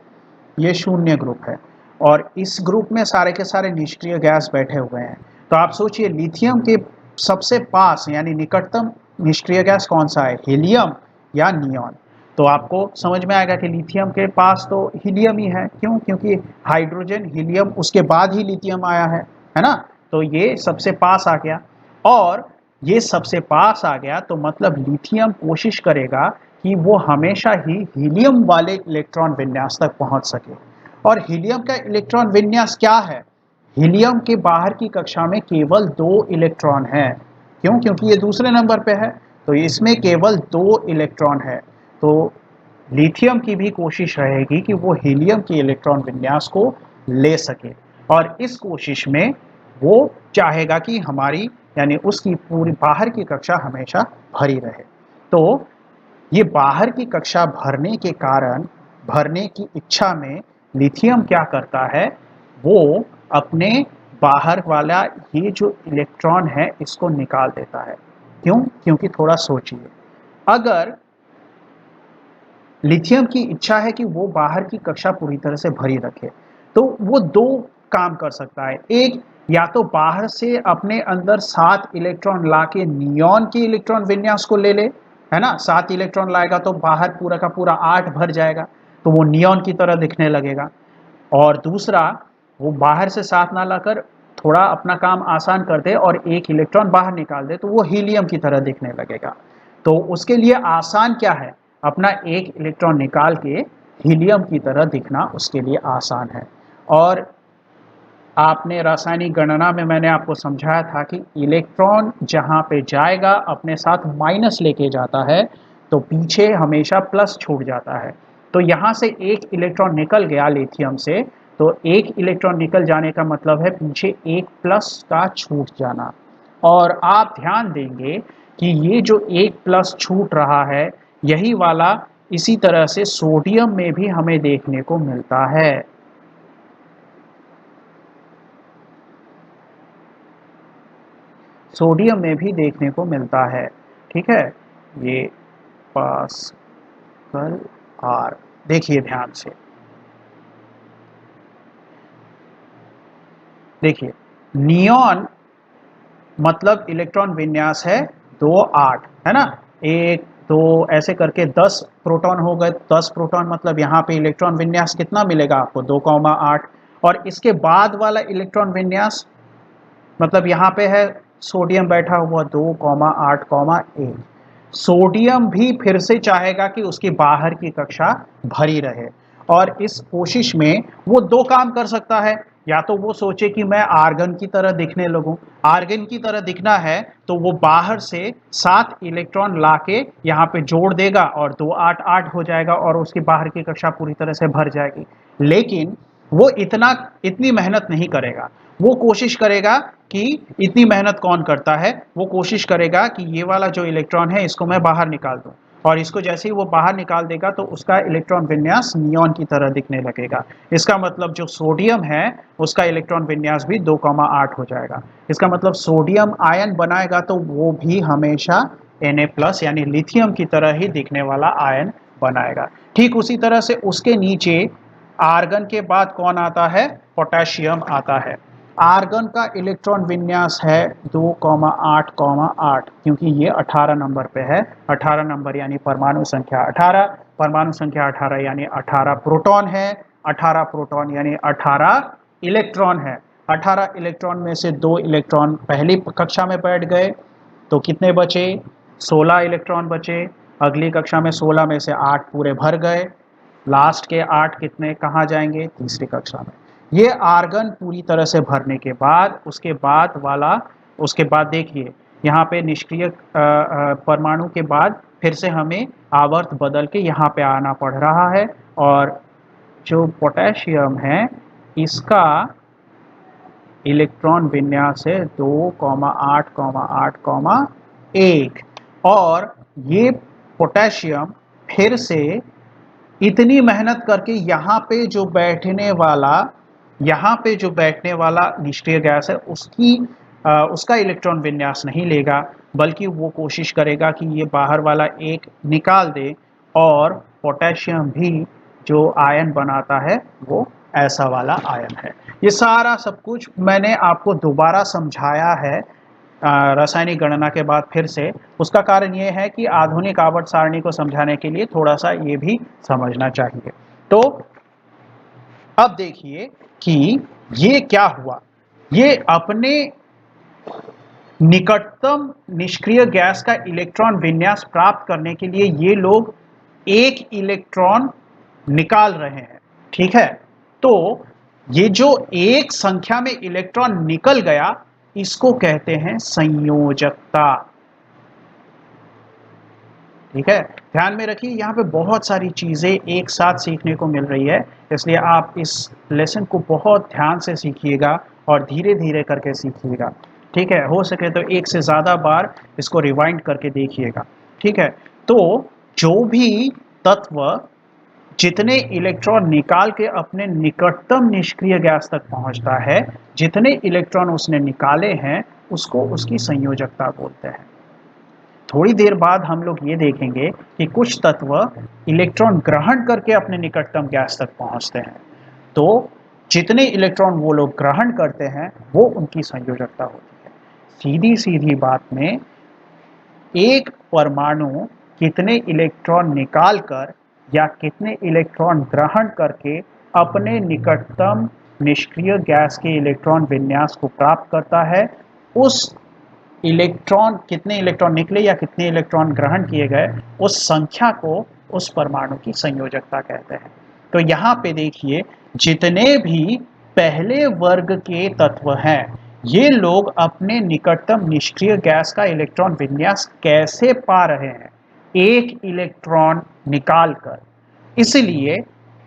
ये शून्य ग्रुप है, और इस ग्रुप में सारे के सारे निष्क्रिय गैस बैठे हुए हैं। तो आप सोचिए, लिथियम के सबसे पास यानी निकटतम निष्क्रिय गैस कौन सा है? हीलियम या नियॉन? तो आपको समझ में आएगा कि लिथियम के पास तो हीलियम ही है। क्यों? क्योंकि हाइड्रोजन, हीलियम, उसके बाद ही लिथियम आया है ना? तो ये सबसे पास आ गया, और ये सबसे पास आ गया तो मतलब लिथियम कोशिश करेगा कि वो हमेशा ही हीलियम वाले इलेक्ट्रॉन विन्यास तक पहुंच सके। और हीलियम का इलेक्ट्रॉन विन्यास क्या है? हीलियम के बाहर की कक्षा में केवल 2 इलेक्ट्रॉन है। क्यों? क्योंकि ये दूसरे नंबर पे है, तो इसमें केवल 2 इलेक्ट्रॉन है। तो लिथियम की भी कोशिश रहेगी कि वो हीलियम के इलेक्ट्रॉन विन्यास को ले सके, और इस कोशिश में वो चाहेगा कि हमारी यानी उसकी पूरी बाहर की कक्षा हमेशा भरी रहे। तो ये बाहर की कक्षा भरने के कारण, भरने की इच्छा में लिथियम क्या करता है, वो अपने बाहर वाला ये जो इलेक्ट्रॉन है इसको निकाल देता है। क्यों? क्योंकि थोड़ा सोचिए, अगर लिथियम की इच्छा है कि वो बाहर की कक्षा पूरी तरह से भरी रखे, तो वो दो काम कर सकता है। एक, या तो बाहर से अपने अंदर 7 इलेक्ट्रॉन लाके नियॉन के इलेक्ट्रॉन विन्यास को ले ले, है ना, 7 इलेक्ट्रॉन लाएगा तो बाहर पूरा का पूरा 8 भर जाएगा, तो वो नियॉन की तरह दिखने लगेगा। और दूसरा, वो बाहर से 7 ना लाकर थोड़ा अपना काम आसान कर दे और एक इलेक्ट्रॉन बाहर निकाल दे, तो वो हीलियम की तरह दिखने लगेगा। तो उसके लिए आसान क्या है, अपना एक इलेक्ट्रॉन निकाल के हीलियम की तरह दिखना उसके लिए आसान है। और आपने रासायनिक गणना में मैंने आपको समझाया था कि इलेक्ट्रॉन जहाँ पे जाएगा अपने साथ माइनस लेके जाता है, तो पीछे हमेशा प्लस छूट जाता है। तो यहाँ से एक इलेक्ट्रॉन निकल गया लिथियम से, तो एक इलेक्ट्रॉन निकल जाने का मतलब है पीछे एक प्लस का छूट जाना। और आप ध्यान देंगे कि ये जो एक प्लस छूट रहा है, यही वाला इसी तरह से सोडियम में भी हमें देखने को मिलता है। सोडियम में भी देखने को मिलता है। ठीक है, ये पास्कल आर, देखिए ध्यान से, देखिए नियॉन मतलब इलेक्ट्रॉन विन्यास है 2 8, है ना, 1 2 ऐसे करके 10 प्रोटॉन हो गए। 10 प्रोटॉन मतलब यहाँ पे इलेक्ट्रॉन विन्यास कितना मिलेगा आपको, 2,8। और इसके बाद वाला इलेक्ट्रॉन विन्यास मतलब यहाँ पे है सोडियम बैठा हुआ 2,8,1। सोडियम भी फिर से चाहेगा कि उसकी बाहर की कक्षा भरी रहे, और इस कोशिश में वो दो काम कर सकता है। या तो वो सोचे कि मैं आर्गन की तरह दिखने लगूं, आर्गन की तरह दिखना है तो वो बाहर से 7 इलेक्ट्रॉन लाके यहाँ पे जोड़ देगा और 2 8 8 हो जाएगा और उसकी बाहर की कक्षा पूरी तरह से भर जाएगी। लेकिन वो इतनी मेहनत नहीं करेगा। वो कोशिश करेगा कि, इतनी मेहनत कौन करता है, वो कोशिश करेगा कि ये वाला जो इलेक्ट्रॉन है इसको मैं बाहर निकाल दूं, और इसको जैसे ही वो बाहर निकाल देगा तो उसका इलेक्ट्रॉन विन्यास नियॉन की तरह दिखने लगेगा। इसका मतलब जो सोडियम है उसका इलेक्ट्रॉन विन्यास भी 2,8 हो जाएगा। इसका मतलब सोडियम आयन बनाएगा तो वो भी हमेशा Na+ यानी लिथियम की तरह ही दिखने वाला आयन बनाएगा। ठीक उसी तरह से उसके नीचे आर्गन के बाद कौन आता है, पोटेशियम आता है। आर्गन का इलेक्ट्रॉन विन्यास है 2,8,8, क्योंकि ये 18 नंबर पे है। 18 नंबर यानी परमाणु संख्या 18, परमाणु संख्या 18 यानी 18 प्रोटॉन है। 18 प्रोटॉन यानी 18 इलेक्ट्रॉन है। 18 इलेक्ट्रॉन में से 2 इलेक्ट्रॉन पहली कक्षा में बैठ गए, तो कितने बचे, 16 इलेक्ट्रॉन बचे। अगली कक्षा में 16 में से 8 पूरे भर गए, लास्ट के 8 कितने कहाँ जाएंगे, तीसरी कक्षा में। ये आर्गन पूरी तरह से भरने के बाद, उसके बाद देखिए यहाँ पे निष्क्रिय परमाणु के बाद फिर से हमें आवर्त बदल के यहाँ पे आना पड़ रहा है। और जो पोटेशियम है इसका इलेक्ट्रॉन विन्यास है 2,8,8,1, और ये पोटेशियम फिर से इतनी मेहनत करके यहाँ पे जो बैठने वाला निष्क्रिय गैस है उसका इलेक्ट्रॉन विन्यास नहीं लेगा, बल्कि वो कोशिश करेगा कि ये बाहर वाला एक निकाल दे, और पोटेशियम भी जो आयन बनाता है वो ऐसा वाला आयन है। ये सारा सब कुछ मैंने आपको दोबारा समझाया है रासायनिक गणना के बाद फिर से। उसका कारण ये है कि आधुनिक आवर्त सारणी को समझाने के लिए थोड़ा सा ये भी समझना चाहिए। तो अब देखिए कि ये क्या हुआ, ये अपने निकटतम निष्क्रिय गैस का इलेक्ट्रॉन विन्यास प्राप्त करने के लिए ये लोग एक इलेक्ट्रॉन निकाल रहे हैं। ठीक है, तो ये जो एक संख्या में इलेक्ट्रॉन निकल गया इसको कहते हैं संयोजकता। ठीक है, ध्यान में रखिए, यहाँ पे बहुत सारी चीजें एक साथ सीखने को मिल रही है, इसलिए आप इस लेसन को बहुत ध्यान से सीखिएगा और धीरे धीरे करके सीखिएगा। ठीक है, हो सके तो एक से ज़्यादा बार इसको रिवाइंड करके देखिएगा। ठीक है, तो जो भी तत्व जितने इलेक्ट्रॉन निकाल के अपने निकटतम निष्क्रिय गैस तक पहुंचता है, जितने इलेक्ट्रॉन उसने निकाले हैं उसको उसकी संयोजकता बोलते हैं। थोड़ी देर बाद हम लोग ये देखेंगे कि कुछ तत्व इलेक्ट्रॉन ग्रहण करके अपने निकटतम गैस तक पहुंचते हैं, तो जितने इलेक्ट्रॉन वो लोग ग्रहण करते हैं वो उनकी संयोजकता होती है। सीधी सीधी बात में एक परमाणु कितने इलेक्ट्रॉन निकालकर या कितने इलेक्ट्रॉन ग्रहण करके अपने निकटतम निष्क्रिय गैस के इलेक्ट्रॉन विन्यास को प्राप्त करता है, उस इलेक्ट्रॉन कितने इलेक्ट्रॉन निकले या कितने इलेक्ट्रॉन ग्रहण किए गए, उस संख्या को उस परमाणु की संयोजकता कहते हैं। तो यहाँ पे देखिए, जितने भी पहले वर्ग के तत्व हैं, ये लोग अपने निकटतम निष्क्रिय गैस का इलेक्ट्रॉन विन्यास कैसे पा रहे हैं? एक इलेक्ट्रॉन निकालकर। इसलिए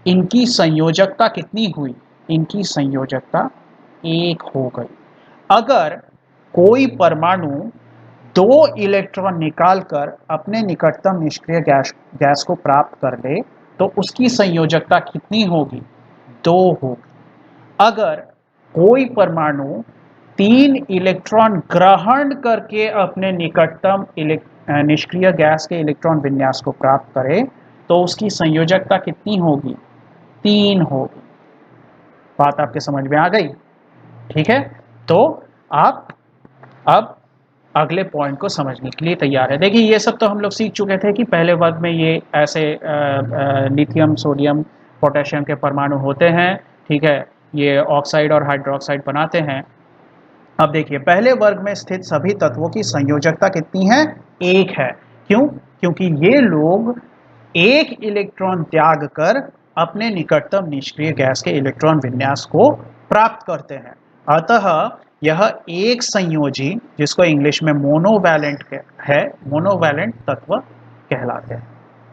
इनकी संयोजकता कितनी हुई? इनकी संयोजकता 1 हो गई। अगर कोई परमाणु 2 इलेक्ट्रॉन निकालकर अपने निकटतम निष्क्रिय गैस को प्राप्त कर ले तो उसकी संयोजकता कितनी होगी? 2 होगी। अगर कोई परमाणु 3 इलेक्ट्रॉन ग्रहण करके अपने निकटतम निष्क्रिय गैस के इलेक्ट्रॉन विन्यास को प्राप्त करे तो उसकी संयोजकता कितनी होगी? 3 होगी। बात आपके समझ में आ गई? ठीक है, तो आप अब अगले पॉइंट को समझने के लिए तैयार है। देखिए, ये सब तो हम लोग सीख चुके थे कि पहले वर्ग में ये ऐसे लिथियम, सोडियम, पोटेशियम के परमाणु होते हैं। ठीक है, ये ऑक्साइड और हाइड्रोक्साइड बनाते हैं। अब देखिए, पहले वर्ग में स्थित सभी तत्वों की संयोजकता कितनी है? 1 है। क्यों? क्योंकि ये लोग एक इलेक्ट्रॉन त्याग कर अपने निकटतम निष्क्रिय गैस के इलेक्ट्रॉन विन्यास को प्राप्त करते हैं। अतः यह एक संयोजी, जिसको इंग्लिश में मोनोवैलेंट है, मोनोवैलेंट तत्व कहलाते हैं।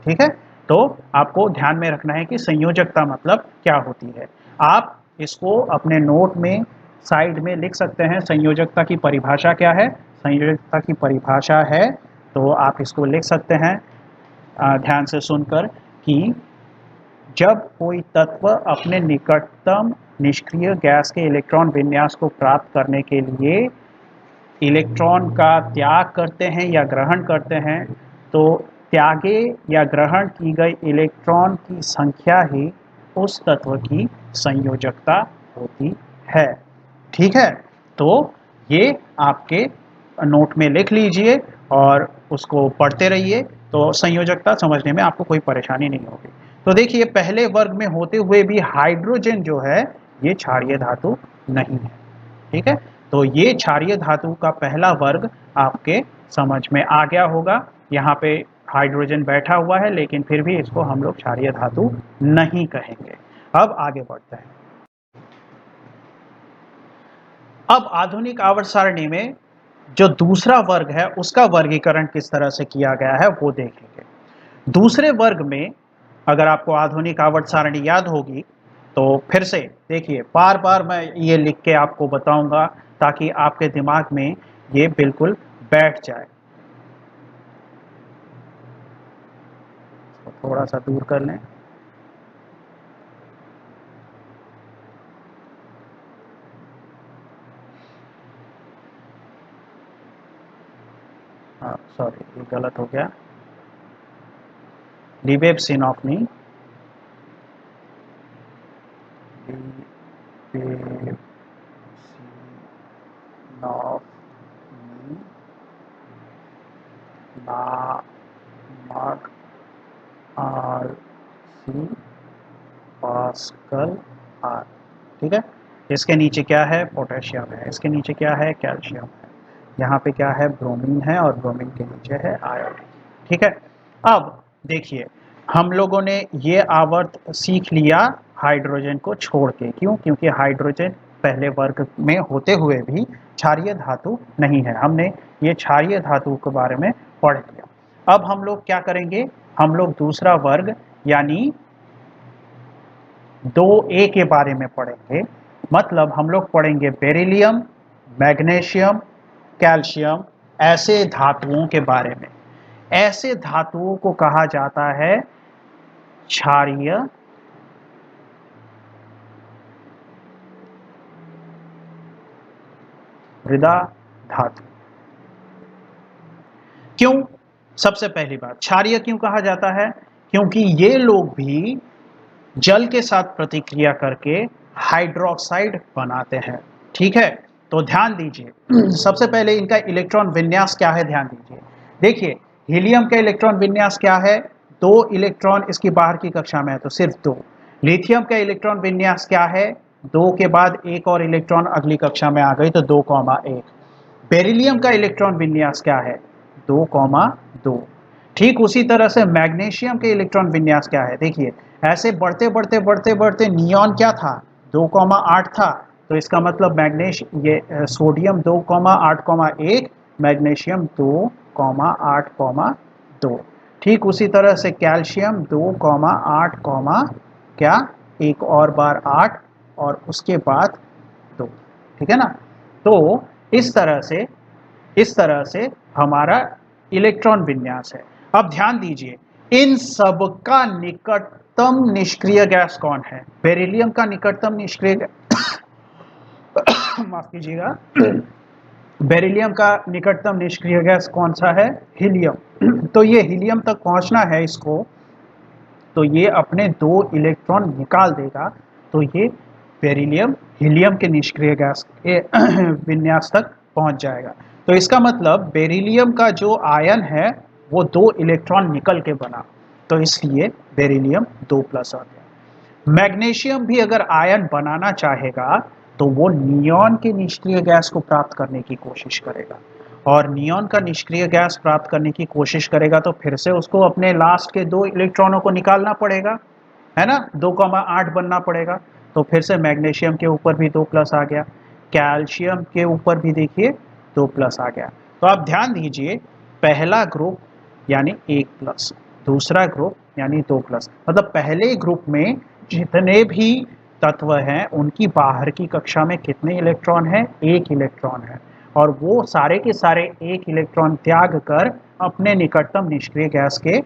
ठीक है, तो आपको ध्यान में रखना है कि संयोजकता मतलब क्या होती है। आप इसको अपने नोट में साइड में लिख सकते हैं। संयोजकता की परिभाषा क्या है? संयोजकता की परिभाषा है, तो आप इसको लिख सकते हैं ध्यान से सुनकर, कि जब कोई तत्व अपने निकटतम निष्क्रिय गैस के इलेक्ट्रॉन विन्यास को प्राप्त करने के लिए इलेक्ट्रॉन का त्याग करते हैं या ग्रहण करते हैं, तो त्यागे या ग्रहण की गई इलेक्ट्रॉन की संख्या ही उस तत्व की संयोजकता होती है। ठीक है, तो ये आपके नोट में लिख लीजिए और उसको पढ़ते रहिए, तो संयोजकता समझने में आपको कोई परेशानी नहीं होगी। तो देखिए, पहले वर्ग में होते हुए भी हाइड्रोजन जो है ये क्षारीय धातु नहीं है। ठीक है, तो ये क्षारीय धातु का पहला वर्ग आपके समझ में आ गया होगा। यहाँ पे हाइड्रोजन बैठा हुआ है, लेकिन फिर भी इसको हम लोग क्षारीय धातु नहीं कहेंगे। अब आगे बढ़ते हैं। अब आधुनिक आवर्त सारणी में जो दूसरा वर्ग है उसका वर्गीकरण किस तरह से किया गया है वो देखेंगे। दूसरे वर्ग में अगर आपको आधुनिक आवर्त सारणी याद होगी तो फिर से देखिए, बार बार मैं ये लिख के आपको बताऊंगा ताकि आपके दिमाग में ये बिल्कुल बैठ जाए। तो थोड़ा सा दूर कर लें। हाँ, सॉरी, ये गलत हो गया। लिबेब-सिनॉफ्नी, नामक आर.सी. Pascal are. ठीक है, इसके नीचे क्या है? पोटेशियम है। इसके नीचे क्या है? कैल्शियम है। यहाँ पे क्या है? ब्रोमीन है, और ब्रोमीन के नीचे है आयोडीन। ठीक है, अब देखिए, हम लोगों ने ये आवर्त सीख लिया हाइड्रोजन को छोड़ के। क्यों? क्योंकि हाइड्रोजन पहले वर्ग में होते हुए भी क्षारीय धातु नहीं है। हमने ये क्षारीय धातु के बारे में पढ़ लिया। अब हम लोग क्या करेंगे? हम लोग दूसरा वर्ग यानी 2A के बारे में पढ़ेंगे। मतलब हम लोग पढ़ेंगे बेरिलियम, मैग्नीशियम, कैल्शियम, ऐसे धातुओं के बारे में। ऐसे धातुओं को कहा जाता है क्षारीय मृदा धातु। क्यों? सबसे पहली बात, क्षारीय क्यों कहा जाता है? क्योंकि ये लोग भी जल के साथ प्रतिक्रिया करके हाइड्रोक्साइड बनाते हैं। ठीक है, तो ध्यान दीजिए सबसे पहले इनका इलेक्ट्रॉन विन्यास क्या है, ध्यान दीजिए। देखिए हीलियम का इलेक्ट्रॉन विन्यास क्या है? 2 इलेक्ट्रॉन इसकी बाहर की कक्षा में है तो सिर्फ 2। लिथियम का इलेक्ट्रॉन विन्यास क्या है? 2 के बाद एक और इलेक्ट्रॉन अगली कक्षा में आ गई तो 2,1। बेरिलियम का इलेक्ट्रॉन विन्यास क्या है? 2,2। ठीक उसी तरह से मैग्नीशियम के इलेक्ट्रॉन विन्यास क्या है? देखिए ऐसे बढ़ते बढ़ते बढ़ते बढ़ते नियॉन क्या था? 2,8 था, तो इसका मतलब सोडियम 2,8,1, मैग्नीशियम 2,8,2। ठीक उसी तरह से कैल्शियम 2,8, क्या, एक और बार 8 और उसके बाद 2। ठीक है ना? तो इस तरह से हमारा इलेक्ट्रॉन विन्यास है। अब ध्यान दीजिए इन सब का निकटतम निष्क्रिय गैस कौन है? बेरिलियम का निकटतम निष्क्रिय माफ कीजिएगा, बेरिलियम का निकटतम निष्क्रिय गैस कौन सा है? हीलियम। तो ये हीलियम तक पहुंचना है इसको, तो ये अपने 2 इलेक्ट्रॉन निकाल देगा, तो ये बेरिलियम हीलियम के निष्क्रिय गैस के विन्यास तक पहुंच जाएगा। तो इसका मतलब बेरिलियम का जो आयन है वो 2 इलेक्ट्रॉन निकल के बना, तो इसलिए बेरिलियम 2+ आ गया। मैग्नीशियम भी अगर आयन बनाना चाहेगा तो वो नियॉन के निष्क्रिय गैस को प्राप्त करने की कोशिश करेगा, और नियॉन का निष्क्रिय गैस प्राप्त करने की कोशिश करेगा तो फिर से उसको अपने लास्ट के 2 इलेक्ट्रॉनों को निकालना पड़ेगा, है ना? 2,8 बनना पड़ेगा, तो फिर से मैग्नीशियम के ऊपर भी 2+ आ गया, कैल्शियम के ऊपर भी देखिए 2+ आ गया। तो आप ध्यान दीजिए पहला ग्रुप यानी 1+, दूसरा ग्रुप यानी 2+, मतलब पहले ग्रुप में जितने भी तत्व हैं उनकी बाहर की कक्षा में कितने इलेक्ट्रॉन हैं? 1 इलेक्ट्रॉन है, और वो सारे के सारे 1 इलेक्ट्रॉन त्याग कर अपने निकटतम निष्क्रिय गैस के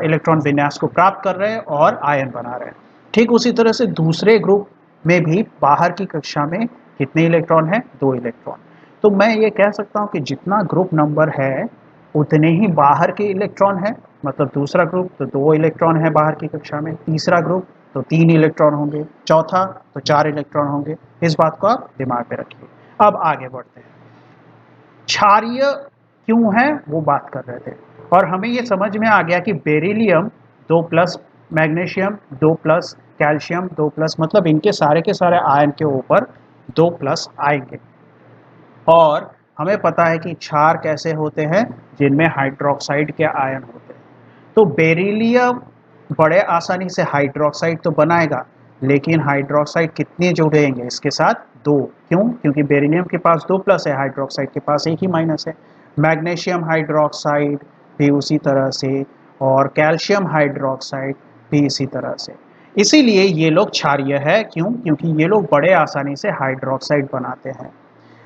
इलेक्ट्रॉन विन्यास को प्राप्त कर रहे हैं और आयन बना रहे हैं। ठीक उसी तरह से दूसरे ग्रुप में भी बाहर की कक्षा में कितने इलेक्ट्रॉन हैं? 2 इलेक्ट्रॉन। तो मैं ये कह सकता हूँ कि जितना ग्रुप नंबर है उतने ही बाहर के इलेक्ट्रॉन हैं, मतलब दूसरा ग्रुप तो 2 इलेक्ट्रॉन है बाहर की कक्षा में, तीसरा ग्रुप तो 3 इलेक्ट्रॉन होंगे, चौथा तो 4 इलेक्ट्रॉन होंगे। इस बात को आप दिमाग में रखिए। अब आगे बढ़ते हैं, क्षारीय क्यों है वो बात कर रहे थे, और हमें ये समझ में आ गया कि बेरिलियम 2+, मैग्नीशियम 2+, कैल्शियम 2+, मतलब इनके सारे के सारे आयन के ऊपर 2+ आएंगे। और हमें पता है कि क्षार कैसे होते हैं? जिनमें हाइड्रोक्साइड के आयन होते हैं। तो बेरिलियम बड़े आसानी से हाइड्रोक्साइड तो बनाएगा, लेकिन हाइड्रोक्साइड कितने जुड़ेंगे इसके साथ? 2। क्यों? क्योंकि बेरिलियम के पास 2+ है, हाइड्रोक्साइड के पास 1 ही माइनस है। मैग्नीशियम हाइड्रोक्साइड भी उसी तरह से, और कैल्शियम हाइड्रोक्साइड भी इसी तरह से। इसीलिए ये लोग क्षारीय है। क्यों? क्योंकि ये लोग बड़े आसानी से हाइड्रोक्साइड बनाते हैं।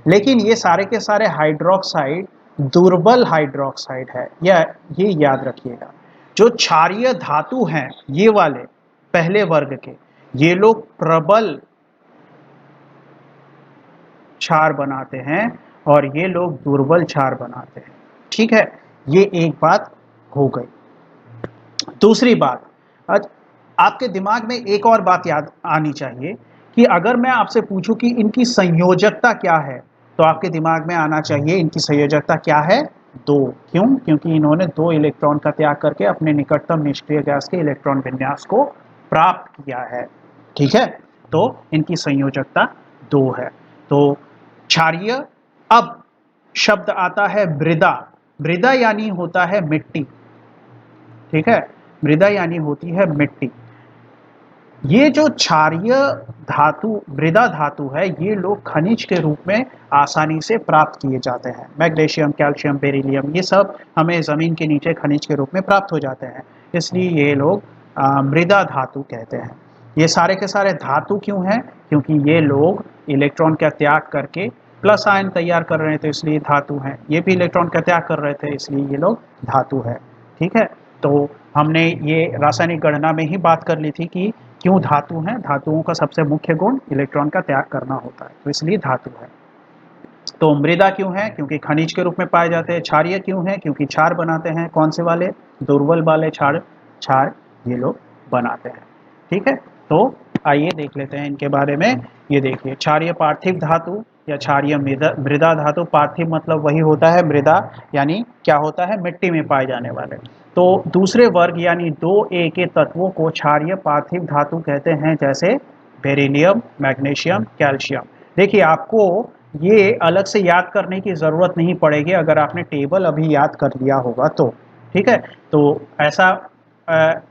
लेकिन ये सारे के सारे हाइड्रोक्साइड दुर्बल हाइड्रोक्साइड है, या ये याद रखिएगा। जो क्षारीय धातु हैं ये वाले पहले वर्ग के, ये लोग प्रबल क्षार बनाते हैं और ये लोग दुर्बल क्षार बनाते हैं। ठीक है, ये एक बात हो गई। दूसरी बात, आज आपके दिमाग में एक और बात याद आनी चाहिए कि अगर मैं आपसे पूछूं कि इनकी संयोजकता क्या है, तो आपके दिमाग में आना चाहिए इनकी संयोजकता क्या है? 2। क्यों? क्योंकि इन्होंने 2 इलेक्ट्रॉन का त्याग करके अपने निकटतम निष्क्रिय गैस के इलेक्ट्रॉन विन्यास को प्राप्त किया है। ठीक है, तो इनकी संयोजकता 2 है। तो क्षारीय। अब शब्द आता है मृदा। मृदा यानी होता है मिट्टी। ठीक है, मृदा यानी होती है मिट्टी। ये जो क्षारीय धातु, मृदा धातु है, ये लोग खनिज के रूप में आसानी से प्राप्त किए जाते हैं। मैग्नीशियम, कैल्शियम, बेरिलियम, ये सब हमें ज़मीन के नीचे खनिज के रूप में प्राप्त हो जाते हैं, इसलिए ये लोग मृदा धातु कहते हैं। ये सारे के सारे धातु क्यों हैं? क्योंकि ये लोग इलेक्ट्रॉन का त्याग करके प्लस आयन तैयार कर रहे हैं तो इसलिए धातु हैं, ये भी इलेक्ट्रॉन का त्याग कर रहे थे इसलिए ये लोग धातु है। ठीक है, तो हमने ये रासायनिक गणना में ही बात कर ली थी कि क्यों धातु हैं, धातुओं का सबसे मुख्य गुण इलेक्ट्रॉन का त्याग करना होता है, तो इसलिए धातु है। तो मृदा क्यों है, क्योंकि खनिज के रूप में पाए जाते हैं। क्षारीय क्यों है, क्योंकि क्षार बनाते हैं, कौन से वाले, दुर्बल वाले क्षार क्षार ये लोग बनाते हैं। ठीक है, तो आइए देख लेते हैं इनके बारे में। ये देखिए, क्षारीय पार्थिव धातु या क्षारीय मृदा धातु। पार्थिव मतलब वही होता है मृदा, यानी क्या होता है, मिट्टी में पाए जाने वाले। तो दूसरे वर्ग यानी 2A के तत्वों को क्षारीय पार्थिव धातु कहते हैं, जैसे बेरिलियम, मैग्नीशियम, कैल्शियम। देखिए, आपको ये अलग से याद करने की ज़रूरत नहीं पड़ेगी अगर आपने टेबल अभी याद कर लिया होगा तो। ठीक है, तो ऐसा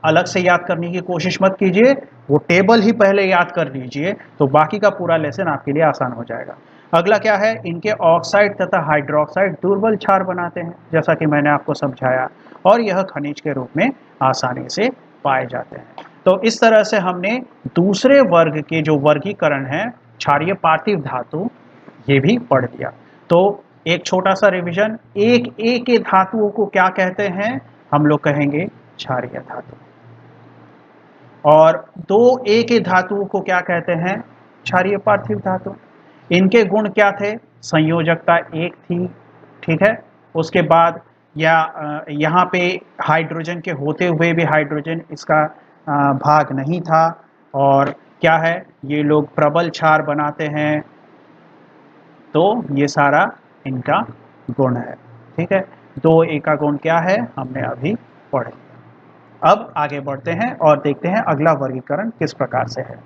अलग से याद करने की कोशिश मत कीजिए, वो टेबल ही पहले याद कर लीजिए, तो बाकी का पूरा लेसन आपके लिए आसान हो जाएगा। अगला क्या है, इनके ऑक्साइड तथा हाइड्रोक्साइड दुर्बल क्षार बनाते हैं, जैसा कि मैंने आपको समझाया, और यह खनिज के रूप में आसानी से पाए जाते हैं। तो इस तरह से हमने दूसरे वर्ग के जो वर्गीकरण है क्षारीय पार्थिव धातु, ये भी पढ़ लिया। तो एक छोटा सा रिवीजन, एक ए के धातुओं को क्या कहते हैं, हम लोग कहेंगे क्षारीय धातु, और 2A के धातुओं को क्या कहते हैं, क्षारीय पार्थिव धातु। इनके गुण क्या थे, संयोजकता 1 थी। ठीक है, उसके बाद यहाँ पे हाइड्रोजन के होते हुए भी हाइड्रोजन इसका भाग नहीं था, और क्या है, ये लोग प्रबल क्षार बनाते हैं। तो ये सारा इनका गुण है। ठीक है, 2A का गुण क्या है, हमने अभी पढ़ लिया। अब आगे बढ़ते हैं और देखते हैं अगला वर्गीकरण किस प्रकार से है।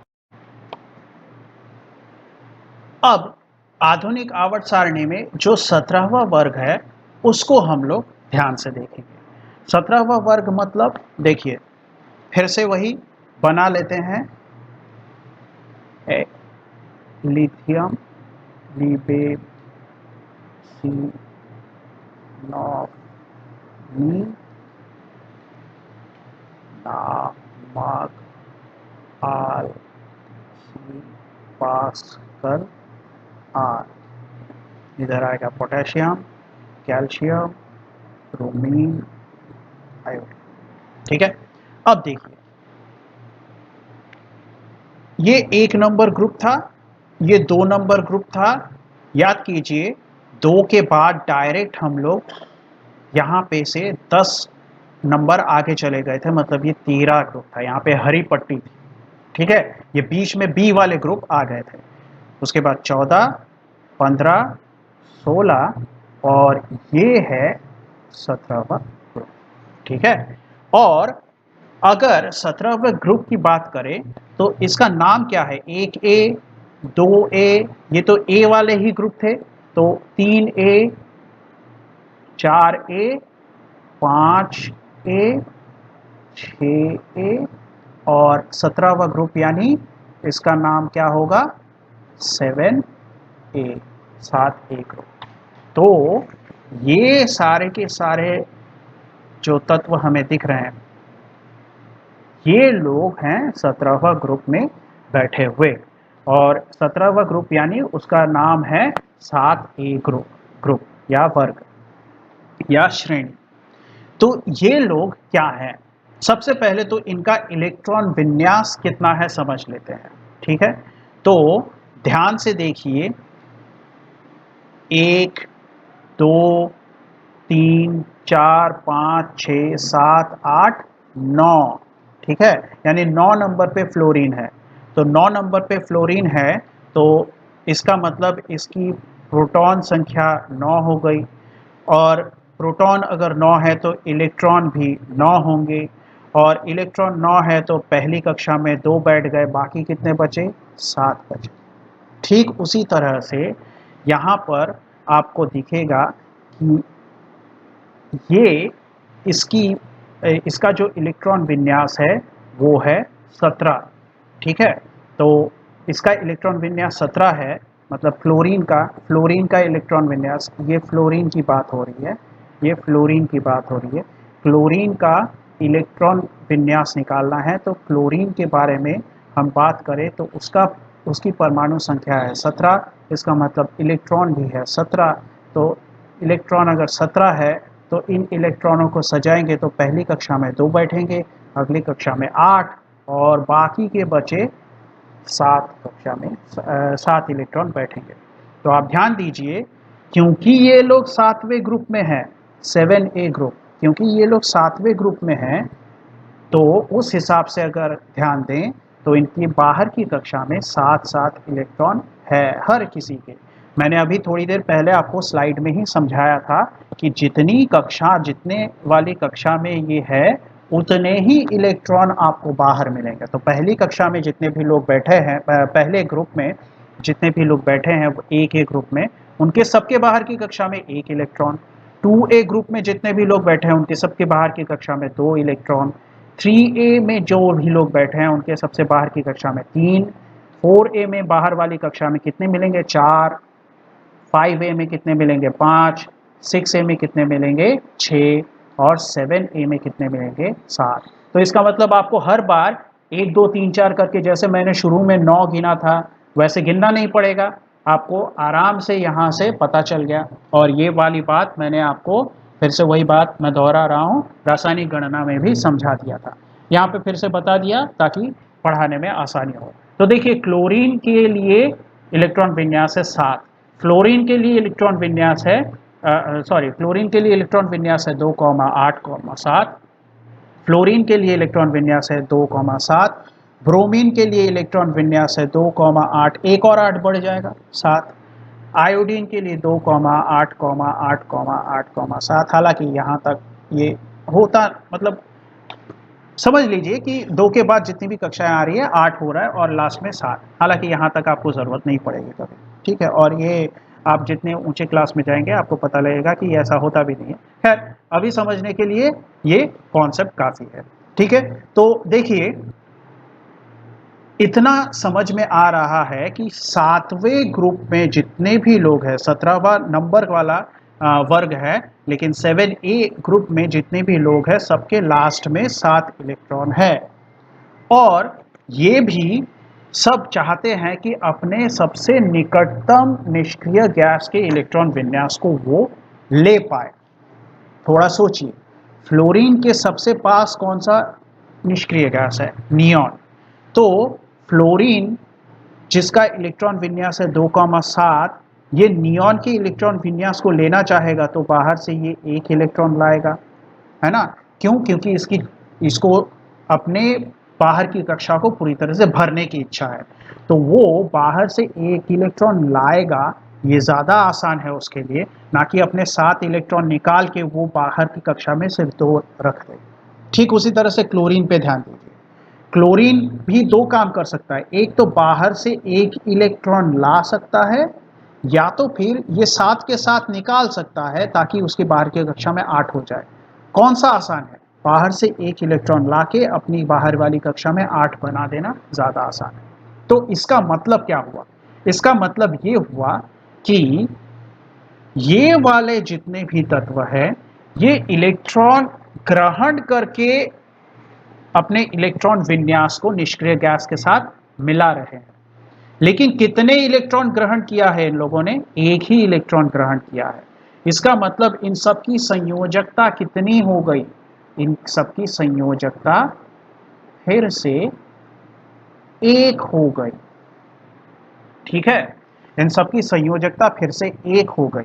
अब आधुनिक आवर्त सारणी में जो 17वां वर्ग है उसको हम लोग ध्यान से देखेंगे। 17वां वर्ग मतलब, देखिए फिर से वही बना लेते हैं, लिथियम, लिबेसिनॉफ, नामक, आल, पास्कल, आर। इधर आएगा पोटेशियम, कैल्शियम, ब्रोमीन, आयोडीन। ठीक है, अब देखिए, ये 1 नंबर ग्रुप था, ये 2 नंबर ग्रुप था। याद कीजिए, 2 के बाद डायरेक्ट हम लोग यहाँ पे से 10 नंबर आगे चले गए थे, मतलब ये 13 ग्रुप था, यहाँ पे हरी पट्टी थी। ठीक है, ये बीच में बी वाले ग्रुप आ गए थे। उसके बाद 14, 15, 16 और ये है 17वां ग्रुप। ठीक है, और अगर 17वें ग्रुप की बात करें तो इसका नाम क्या है, 1A, 2A, ये तो ए वाले ही ग्रुप थे, तो 3A, 4A, 5A, 6A, और 17वां ग्रुप यानी इसका नाम क्या होगा, 7A, 7A ग्रुप। तो ये सारे के सारे जो तत्व हमें दिख रहे हैं, ये लोग हैं 17वां ग्रुप में बैठे हुए, और 17वां ग्रुप यानी उसका नाम है 7A ग्रुप, ग्रुप या वर्ग या श्रेणी। तो ये लोग क्या हैं, सबसे पहले तो इनका इलेक्ट्रॉन विन्यास कितना है समझ लेते हैं। ठीक है, तो ध्यान से देखिए, 1, 2, 3, 4, 5, 6, 7, 8, 9। ठीक है, यानी 9 नंबर पे फ्लोरीन है। तो 9 नंबर पे फ्लोरीन है, तो इसका मतलब इसकी प्रोटॉन संख्या 9 हो गई, और प्रोटॉन अगर 9 है तो इलेक्ट्रॉन भी 9 होंगे, और इलेक्ट्रॉन 9 है तो पहली कक्षा में 2 बैठ गए, बाकी कितने बचे, 7 बचे। ठीक उसी तरह से यहाँ पर आपको दिखेगा कि ये इसकी इसका जो इलेक्ट्रॉन विन्यास है वो है 17। ठीक है, तो इसका इलेक्ट्रॉन विन्यास 17 है, मतलब फ्लोरीन का इलेक्ट्रॉन विन्यास, ये फ्लोरीन की बात हो रही है, ये फ्लोरीन की बात हो रही है। फ्लोरीन का इलेक्ट्रॉन विन्यास निकालना है, तो फ्लोरीन के बारे में हम बात करें तो उसकी परमाणु संख्या है 17, इसका मतलब इलेक्ट्रॉन भी है 17। तो इलेक्ट्रॉन अगर 17 है तो इन इलेक्ट्रॉनों को सजाएंगे तो पहली कक्षा में 2 बैठेंगे, अगली कक्षा में 8 और बाकी के बचे 7 कक्षा में 7 इलेक्ट्रॉन बैठेंगे। तो आप ध्यान दीजिए, क्योंकि ये लोग 7वें ग्रुप में हैं, 7A ग्रुप, क्योंकि ये लोग 7वें ग्रुप में हैं, तो उस हिसाब से अगर ध्यान दें तो इनकी बाहर की कक्षा में 7-7 इलेक्ट्रॉन है हर किसी के। मैंने अभी थोड़ी देर पहले आपको स्लाइड में ही समझाया था कि जितने वाली कक्षा में ये है उतने ही इलेक्ट्रॉन आपको बाहर मिलेंगे। तो पहली कक्षा में जितने भी लोग बैठे हैं, पहले ग्रुप में जितने भी लोग बैठे हैं एक ग्रुप में, उनके सबके बाहर की कक्षा में 1 इलेक्ट्रॉन। 2A ग्रुप में जितने भी लोग बैठे हैं उनके सबके बाहर की कक्षा में 2 इलेक्ट्रॉन। 3A में जो भी लोग बैठे हैं उनके सबसे बाहर की कक्षा में 3। 4A में बाहर वाली कक्षा में कितने मिलेंगे? 4। 5A में कितने मिलेंगे? 5। 6A में कितने मिलेंगे? 6। और 7A में कितने मिलेंगे? 7। तो इसका मतलब आपको हर बार 1 2 3 4 करके, जैसे मैंने शुरू में 9 गिना था वैसे गिनना नहीं पड़ेगा, आपको आराम से यहाँ से पता चल गया। और ये वाली बात मैंने आपको, फिर से वही बात मैं दोहरा रहा हूँ, रासायनिक गणना में भी समझा दिया था, यहाँ पे फिर से बता दिया ताकि पढ़ाने में आसानी हो। तो देखिए, क्लोरीन के लिए इलेक्ट्रॉन विन्यास है 7, फ्लोरीन के लिए इलेक्ट्रॉन विन्यास है फ्लोरीन के लिए इलेक्ट्रॉन विन्यास है 2,8,7। फ्लोरीन के लिए इलेक्ट्रॉन विन्यास है 2,7। ब्रोमीन के लिए इलेक्ट्रॉन विन्यास है 2,8, एक और 8 बढ़ जाएगा 7। आयोडीन के लिए 2,8,8,8,7। हालांकि यहाँ तक ये होता, मतलब समझ लीजिए कि 2 के बाद जितनी भी कक्षाएं आ रही है 8 हो रहा है और लास्ट में 7। हालांकि यहाँ तक आपको ज़रूरत नहीं पड़ेगी कभी, ठीक है। और ये आप जितने ऊंचे क्लास में जाएंगे आपको पता लगेगा कि ऐसा होता भी नहीं है। खैर, अभी समझने के लिए ये कॉन्सेप्ट काफ़ी है, ठीक है। तो देखिए, इतना समझ में आ रहा है कि 7वें ग्रुप में जितने भी लोग हैं, 17वां नंबर वाला वर्ग है, लेकिन 7A ग्रुप में जितने भी लोग हैं सबके लास्ट में 7 इलेक्ट्रॉन है। और ये भी सब चाहते हैं कि अपने सबसे निकटतम निष्क्रिय गैस के इलेक्ट्रॉन विन्यास को वो ले पाए। थोड़ा सोचिए, फ्लोरीन के सबसे पास कौन सा निष्क्रिय गैस है? नियॉन। तो फ्लोरीन जिसका इलेक्ट्रॉन विन्यास है 2,7, ये नियॉन के इलेक्ट्रॉन विन्यास को लेना चाहेगा तो बाहर से ये 1 इलेक्ट्रॉन लाएगा, है ना। क्यों? क्योंकि इसको अपने बाहर की कक्षा को पूरी तरह से भरने की इच्छा है, तो वो बाहर से 1 इलेक्ट्रॉन लाएगा। ये ज़्यादा आसान है उसके लिए, ना कि अपने 7 इलेक्ट्रॉन निकाल के वो बाहर की कक्षा में सिर्फ 2 रख दे। ठीक उसी तरह से क्लोरीन पे ध्यान दीजिए, क्लोरीन भी 2 काम कर सकता है, एक तो बाहर से 1 इलेक्ट्रॉन ला सकता है, या तो फिर ये 7 के साथ निकाल सकता है ताकि उसकी बाहर की कक्षा में 8 हो जाए। कौन सा आसान है? बाहर से 1 इलेक्ट्रॉन ला के अपनी बाहर वाली कक्षा में 8 बना देना ज़्यादा आसान है। तो इसका मतलब क्या हुआ? इसका मतलब ये हुआ कि ये वाले जितने भी तत्व हैं, ये इलेक्ट्रॉन ग्रहण करके अपने इलेक्ट्रॉन विन्यास को निष्क्रिय गैस के साथ मिला रहे हैं। लेकिन कितने इलेक्ट्रॉन ग्रहण किया है इन लोगों ने? 1 ही इलेक्ट्रॉन ग्रहण किया है। इसका मतलब इन सबकी संयोजकता कितनी हो गई? इन सबकी संयोजकता फिर से 1 हो गई, ठीक है। इन सबकी संयोजकता फिर से 1 हो गई।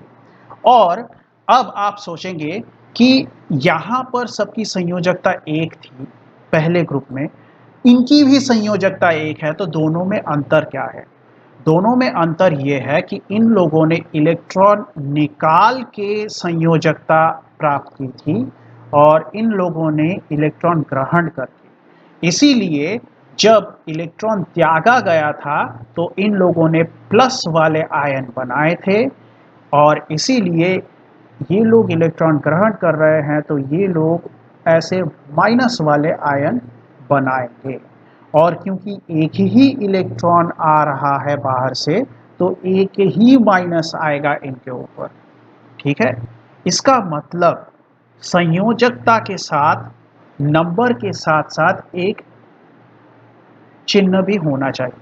और अब आप सोचेंगे कि यहां पर सबकी संयोजकता 1 थी पहले ग्रुप में, इनकी भी संयोजकता 1 है, तो दोनों में अंतर क्या है? दोनों में अंतर यह है कि इन लोगों ने इलेक्ट्रॉन निकाल के संयोजकता प्राप्त की थी और इन लोगों ने इलेक्ट्रॉन ग्रहण करके। इसीलिए जब इलेक्ट्रॉन त्यागा गया था तो इन लोगों ने प्लस वाले आयन बनाए थे, और इसीलिए ये लोग इलेक्ट्रॉन ग्रहण कर रहे हैं तो ये लोग ऐसे माइनस वाले आयन बनाएंगे। और क्योंकि एक ही इलेक्ट्रॉन आ रहा है बाहर से, तो एक ही माइनस आएगा इनके ऊपर, ठीक है। इसका मतलब संयोजकता के साथ नंबर के साथ साथ एक चिन्ह भी होना चाहिए।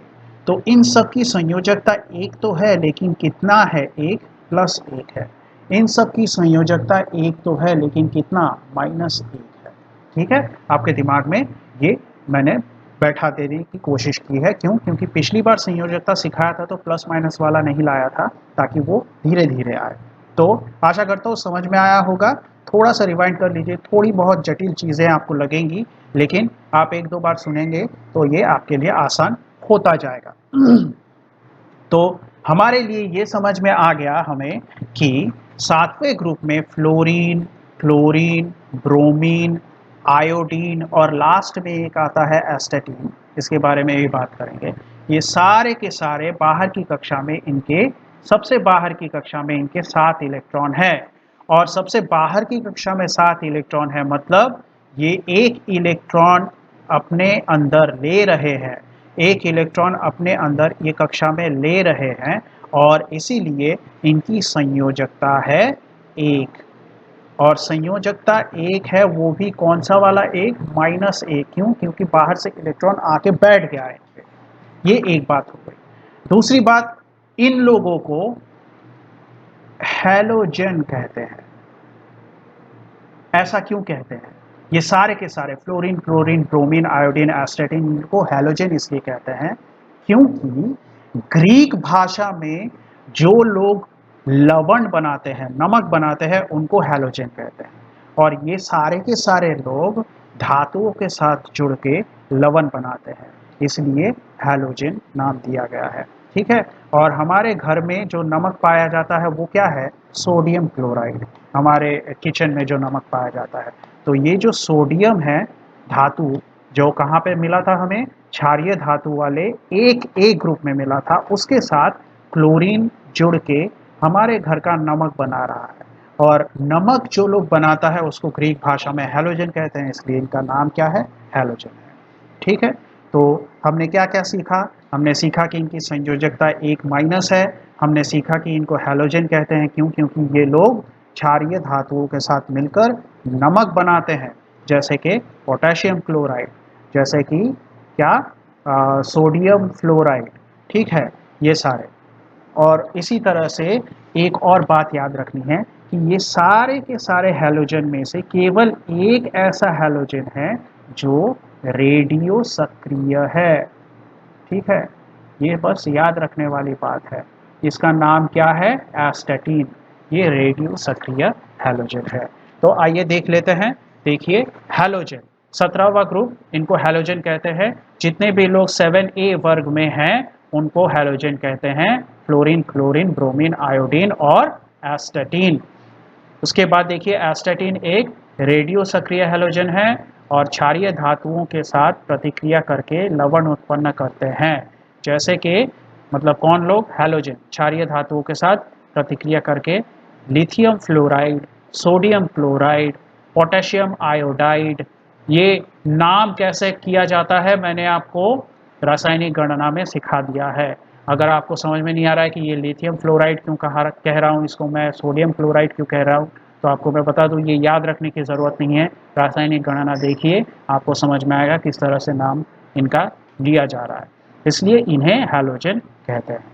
तो इन सब की संयोजकता एक तो है, लेकिन कितना है, एक प्लस एक है। इन सब की संयोजकता एक तो है, लेकिन कितना, माइनस एक है। ठीक है, आपके दिमाग में ये मैंने बैठा देने की कोशिश की है। क्यों? क्योंकि पिछली बार संयोजकता सिखाया था तो प्लस माइनस वाला नहीं लाया था, ताकि वो धीरे धीरे आए। तो आशा करता हूँ समझ में आया होगा। थोड़ा सा रिवाइंड कर लीजिए, थोड़ी बहुत जटिल चीज़ें आपको लगेंगी, लेकिन आप एक दो बार सुनेंगे तो ये आपके लिए आसान होता जाएगा। तो हमारे लिए ये समझ में आ गया हमें कि सातवें ग्रुप में फ्लोरीन, क्लोरीन, ब्रोमीन, आयोडीन और लास्ट में एक आता है एस्टेटीन। इसके बारे में भी बात करेंगे। ये सारे के सारे बाहर की कक्षा में इनके, सबसे बाहर की कक्षा में इनके 7 इलेक्ट्रॉन है। और सबसे बाहर की कक्षा में 7 इलेक्ट्रॉन है, मतलब ये एक इलेक्ट्रॉन अपने अंदर ले रहे हैं, एक इलेक्ट्रॉन अपने अंदर ये कक्षा में ले रहे हैं, और इसीलिए इनकी संयोजकता है एक। और संयोजकता एक है, वो भी कौन सा वाला एक, माइनस एक। क्यों? क्योंकि बाहर से इलेक्ट्रॉन आके बैठ गया है इन पे। ये एक बात हो गई। दूसरी बात, इन लोगों को हैलोजन कहते हैं। ऐसा क्यों कहते हैं? ये सारे के सारे फ्लोरीन, क्लोरीन, ब्रोमीन, आयोडीन, एस्टेटिन, इनको हैलोजन इसलिए कहते हैं क्योंकि ग्रीक भाषा में जो लोग लवण बनाते हैं, नमक बनाते हैं, उनको हैलोजन कहते हैं। और ये सारे के सारे लोग धातुओं के साथ जुड़ के लवण बनाते हैं, इसलिए हैलोजन नाम दिया गया है। ठीक है। और हमारे घर में जो नमक पाया जाता है वो क्या है, सोडियम क्लोराइड। हमारे किचन में जो नमक पाया जाता है, तो ये जो सोडियम है धातु, जो कहाँ पे मिला था हमें, क्षारीय धातु वाले एक ए ग्रुप में मिला था, उसके साथ क्लोरीन जुड़ के हमारे घर का नमक बना रहा है। और नमक जो लोग बनाता है उसको ग्रीक भाषा में हैलोजन कहते हैं, इसलिए इनका नाम क्या है, हैलोजन है। ठीक है। तो हमने क्या क्या सीखा? हमने सीखा कि इनकी संयोजकता एक माइनस है। हमने सीखा कि इनको हैलोजन कहते हैं क्यों, क्योंकि ये लोग क्षारीय धातुओं के साथ मिलकर नमक बनाते हैं, जैसे कि पोटेशियम क्लोराइड, जैसे कि क्या, सोडियम फ्लोराइड। ठीक है, ये सारे। और इसी तरह से एक और बात याद रखनी है कि ये सारे के सारे हैलोजन में से केवल एक ऐसा हैलोजन है जो रेडियो सक्रिय है। ठीक है, ये बस याद रखने वाली बात है। इसका नाम क्या है, एस्टेटीन। ये रेडियो सक्रिय हैलोजन है। तो आइए देख लेते हैं। देखिए, हैलोजन 17वां ग्रुप, इनको हैलोजन कहते हैं। जितने भी लोग 7A वर्ग में हैं उनको हैलोजन कहते हैं, फ्लोरीन, क्लोरीन, ब्रोमीन, आयोडीन और एस्टेटीन। उसके बाद देखिए, एस्टेटीन एक रेडियो सक्रिय हैलोजन है और क्षारीय धातुओं के साथ प्रतिक्रिया करके लवण उत्पन्न करते हैं। जैसे कि, मतलब कौन लोग, हैलोजन क्षारीय धातुओं के साथ प्रतिक्रिया करके lithium fluoride, sodium chloride, potassium iodide. ये नाम कैसे किया जाता है मैंने आपको रासायनिक गणना में सिखा दिया है। अगर आपको समझ में नहीं आ रहा है कि ये लिथियम फ्लोराइड क्यों कह रहा हूँ, इसको मैं सोडियम क्लोराइड क्यों कह रहा हूँ, तो आपको मैं बता दूँ, ये याद रखने की ज़रूरत नहीं है। रासायनिक गणना देखिए, आपको समझ में आएगा किस तरह से नाम इनका लिया जा रहा है। इसलिए इन्हें हैलोजन कहते हैं।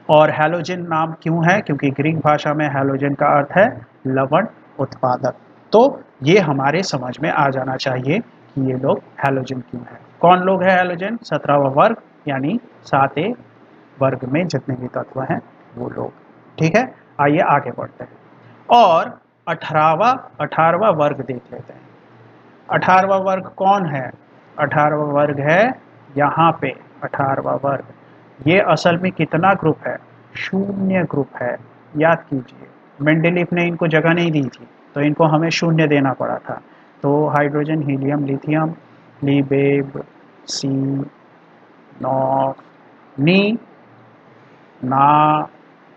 और हैलोजन नाम क्यों है? क्योंकि ग्रीक भाषा में हैलोजन का अर्थ है लवण उत्पादक। तो ये हमारे समझ में आ जाना चाहिए कि ये लोग हैलोजन क्यों है। कौन लोग है हैलोजन? 17वां वर्ग, यानी 7A वर्ग में जितने भी तत्व हैं वो लोग। ठीक है, आइए आगे बढ़ते हैं और 18वां वर्ग देख लेते हैं। 18वां वर्ग कौन है? 18वां वर्ग है यहाँ पे 18वां वर्ग। ये असल में कितना ग्रुप है? शून्य ग्रुप है। याद कीजिए, मेंडेलीव ने इनको जगह नहीं दी थी, तो इनको हमें शून्य देना पड़ा था। तो हाइड्रोजन, हीलियम, लिथियम, लीबेब, सी, नॉफ, नी, ना,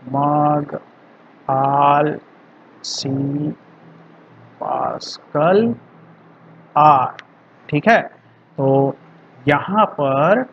मग, आल, सी, पास्कल, आर। ठीक है, तो यहाँ पर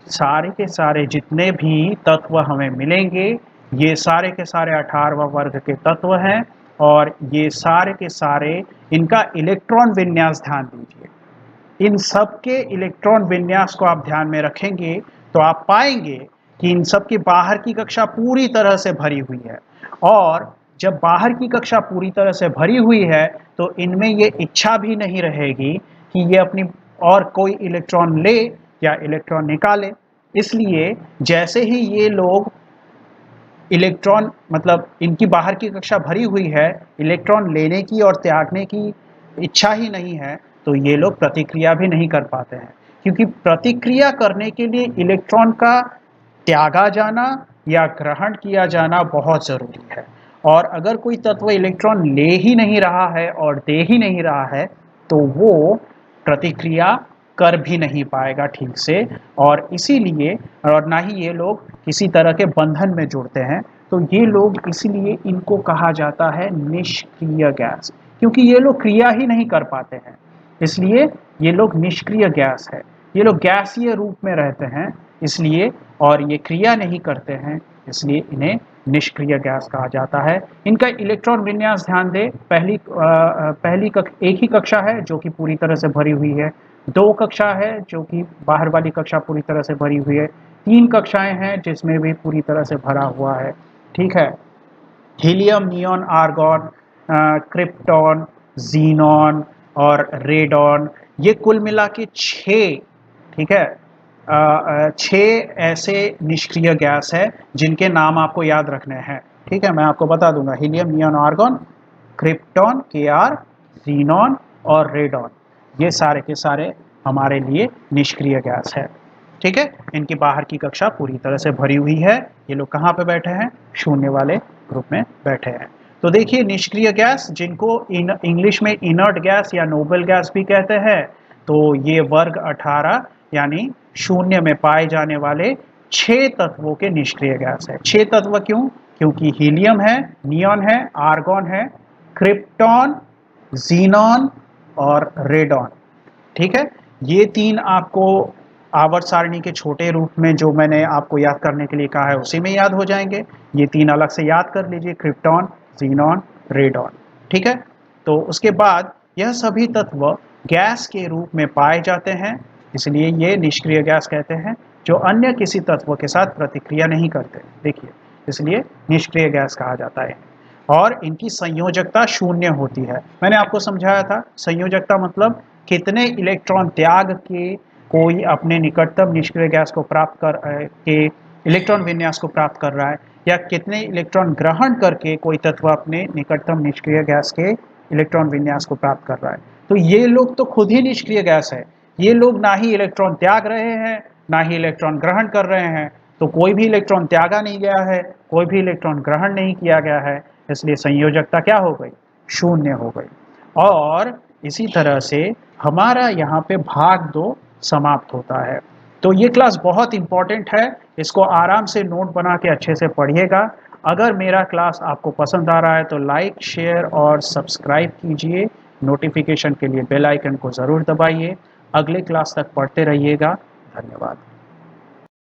सारे के सारे जितने भी तत्व हमें मिलेंगे, ये सारे के सारे 18वां वर्ग के तत्व हैं। और ये सारे के सारे, इनका इलेक्ट्रॉन विन्यास ध्यान दीजिए। इन सब के इलेक्ट्रॉन विन्यास को आप ध्यान में रखेंगे तो आप पाएंगे कि इन सब की बाहर की कक्षा पूरी तरह से भरी हुई है। और जब बाहर की कक्षा पूरी तरह से भरी हुई है तो इनमें ये इच्छा भी नहीं रहेगी कि ये अपनी और कोई इलेक्ट्रॉन ले या इलेक्ट्रॉन निकाले। इसलिए जैसे ही ये लोग इलेक्ट्रॉन, मतलब इनकी बाहर की कक्षा भरी हुई है, इलेक्ट्रॉन लेने की और त्यागने की इच्छा ही नहीं है, तो ये लोग प्रतिक्रिया भी नहीं कर पाते हैं। क्योंकि प्रतिक्रिया करने के लिए इलेक्ट्रॉन का त्यागा जाना या ग्रहण किया जाना बहुत ज़रूरी है। और अगर कोई तत्व इलेक्ट्रॉन ले ही नहीं रहा है और दे ही नहीं रहा है तो वो प्रतिक्रिया कर भी नहीं पाएगा ठीक से। और इसीलिए, और ना ही ये लोग किसी तरह के बंधन में जुड़ते हैं। तो ये लोग, इसीलिए इनको कहा जाता है निष्क्रिय गैस, क्योंकि ये लोग क्रिया ही नहीं कर पाते हैं, इसलिए ये लोग निष्क्रिय गैस है। ये लोग गैसीय रूप में रहते हैं इसलिए, और ये क्रिया नहीं करते हैं इसलिए इन्हें निष्क्रिय गैस कहा जाता है। इनका इलेक्ट्रॉन विन्यास ध्यान दें, एक ही कक्षा है जो कि पूरी तरह से भरी हुई है, दो कक्षा है जो कि बाहर वाली कक्षा पूरी तरह से भरी हुई है, तीन कक्षाएं हैं जिसमें भी पूरी तरह से भरा हुआ है। ठीक है, helium, neon, argon, krypton, xenon और रेडॉन, ये कुल मिला के छः, ठीक है, छः ऐसे निष्क्रिय गैस है जिनके नाम आपको याद रखने हैं। ठीक है, मैं आपको बता दूंगा, helium, neon, argon, krypton, Kr, xenon और रेडॉन, ये सारे के सारे हमारे लिए निष्क्रिय गैस है। ठीक है, इनकी बाहर की कक्षा पूरी तरह से भरी हुई है। ये लोग कहाँ पे बैठे हैं? शून्य वाले ग्रुप में बैठे हैं। तो देखिए, निष्क्रिय गैस जिनको इंग्लिश में इनर्ट गैस या नोबल गैस भी कहते हैं, तो ये वर्ग 18 यानी शून्य में पाए जाने वाले 6 तत्वों के निष्क्रिय गैस है। 6 तत्व क्यों? क्योंकि हीलियम है, नियॉन है, आर्गॉन है, क्रिप्टॉन, जीनॉन और रेडॉन। ठीक है, ये तीन आपको आवर्त सारणी के छोटे रूप में जो मैंने आपको याद करने के लिए कहा है उसी में याद हो जाएंगे। ये तीन अलग से याद कर लीजिए, क्रिप्टॉन, जीनॉन, रेडॉन। ठीक है, तो उसके बाद यह सभी तत्व गैस के रूप में पाए जाते हैं, इसलिए ये निष्क्रिय गैस कहते हैं, जो अन्य किसी तत्व के साथ प्रतिक्रिया नहीं करते। देखिए, इसलिए निष्क्रिय गैस कहा जाता है। और इनकी संयोजकता शून्य होती है। मैंने आपको समझाया था, संयोजकता मतलब कितने इलेक्ट्रॉन त्याग के कोई अपने निकटतम निष्क्रिय गैस को प्राप्त कर के इलेक्ट्रॉन विन्यास को प्राप्त कर रहा है, या कितने इलेक्ट्रॉन ग्रहण करके कोई तत्व अपने निकटतम निष्क्रिय गैस के इलेक्ट्रॉन विन्यास को प्राप्त कर रहा है। तो ये लोग तो खुद ही निष्क्रिय गैस है, ये लोग ना ही इलेक्ट्रॉन त्याग रहे हैं ना ही इलेक्ट्रॉन ग्रहण कर रहे हैं। तो कोई भी इलेक्ट्रॉन त्यागा नहीं गया है, कोई भी इलेक्ट्रॉन ग्रहण नहीं किया गया है, इसलिए संयोजकता क्या हो गई? शून्य हो गई। और इसी तरह से हमारा यहाँ पे भाग 2 समाप्त होता है। तो ये क्लास बहुत इंपॉर्टेंट है, इसको आराम से नोट बना के अच्छे से पढ़िएगा। अगर मेरा क्लास आपको पसंद आ रहा है तो लाइक, शेयर और सब्सक्राइब कीजिए। नोटिफिकेशन के लिए बेल आइकन को ज़रूर दबाइए। अगले क्लास तक पढ़ते रहिएगा। धन्यवाद।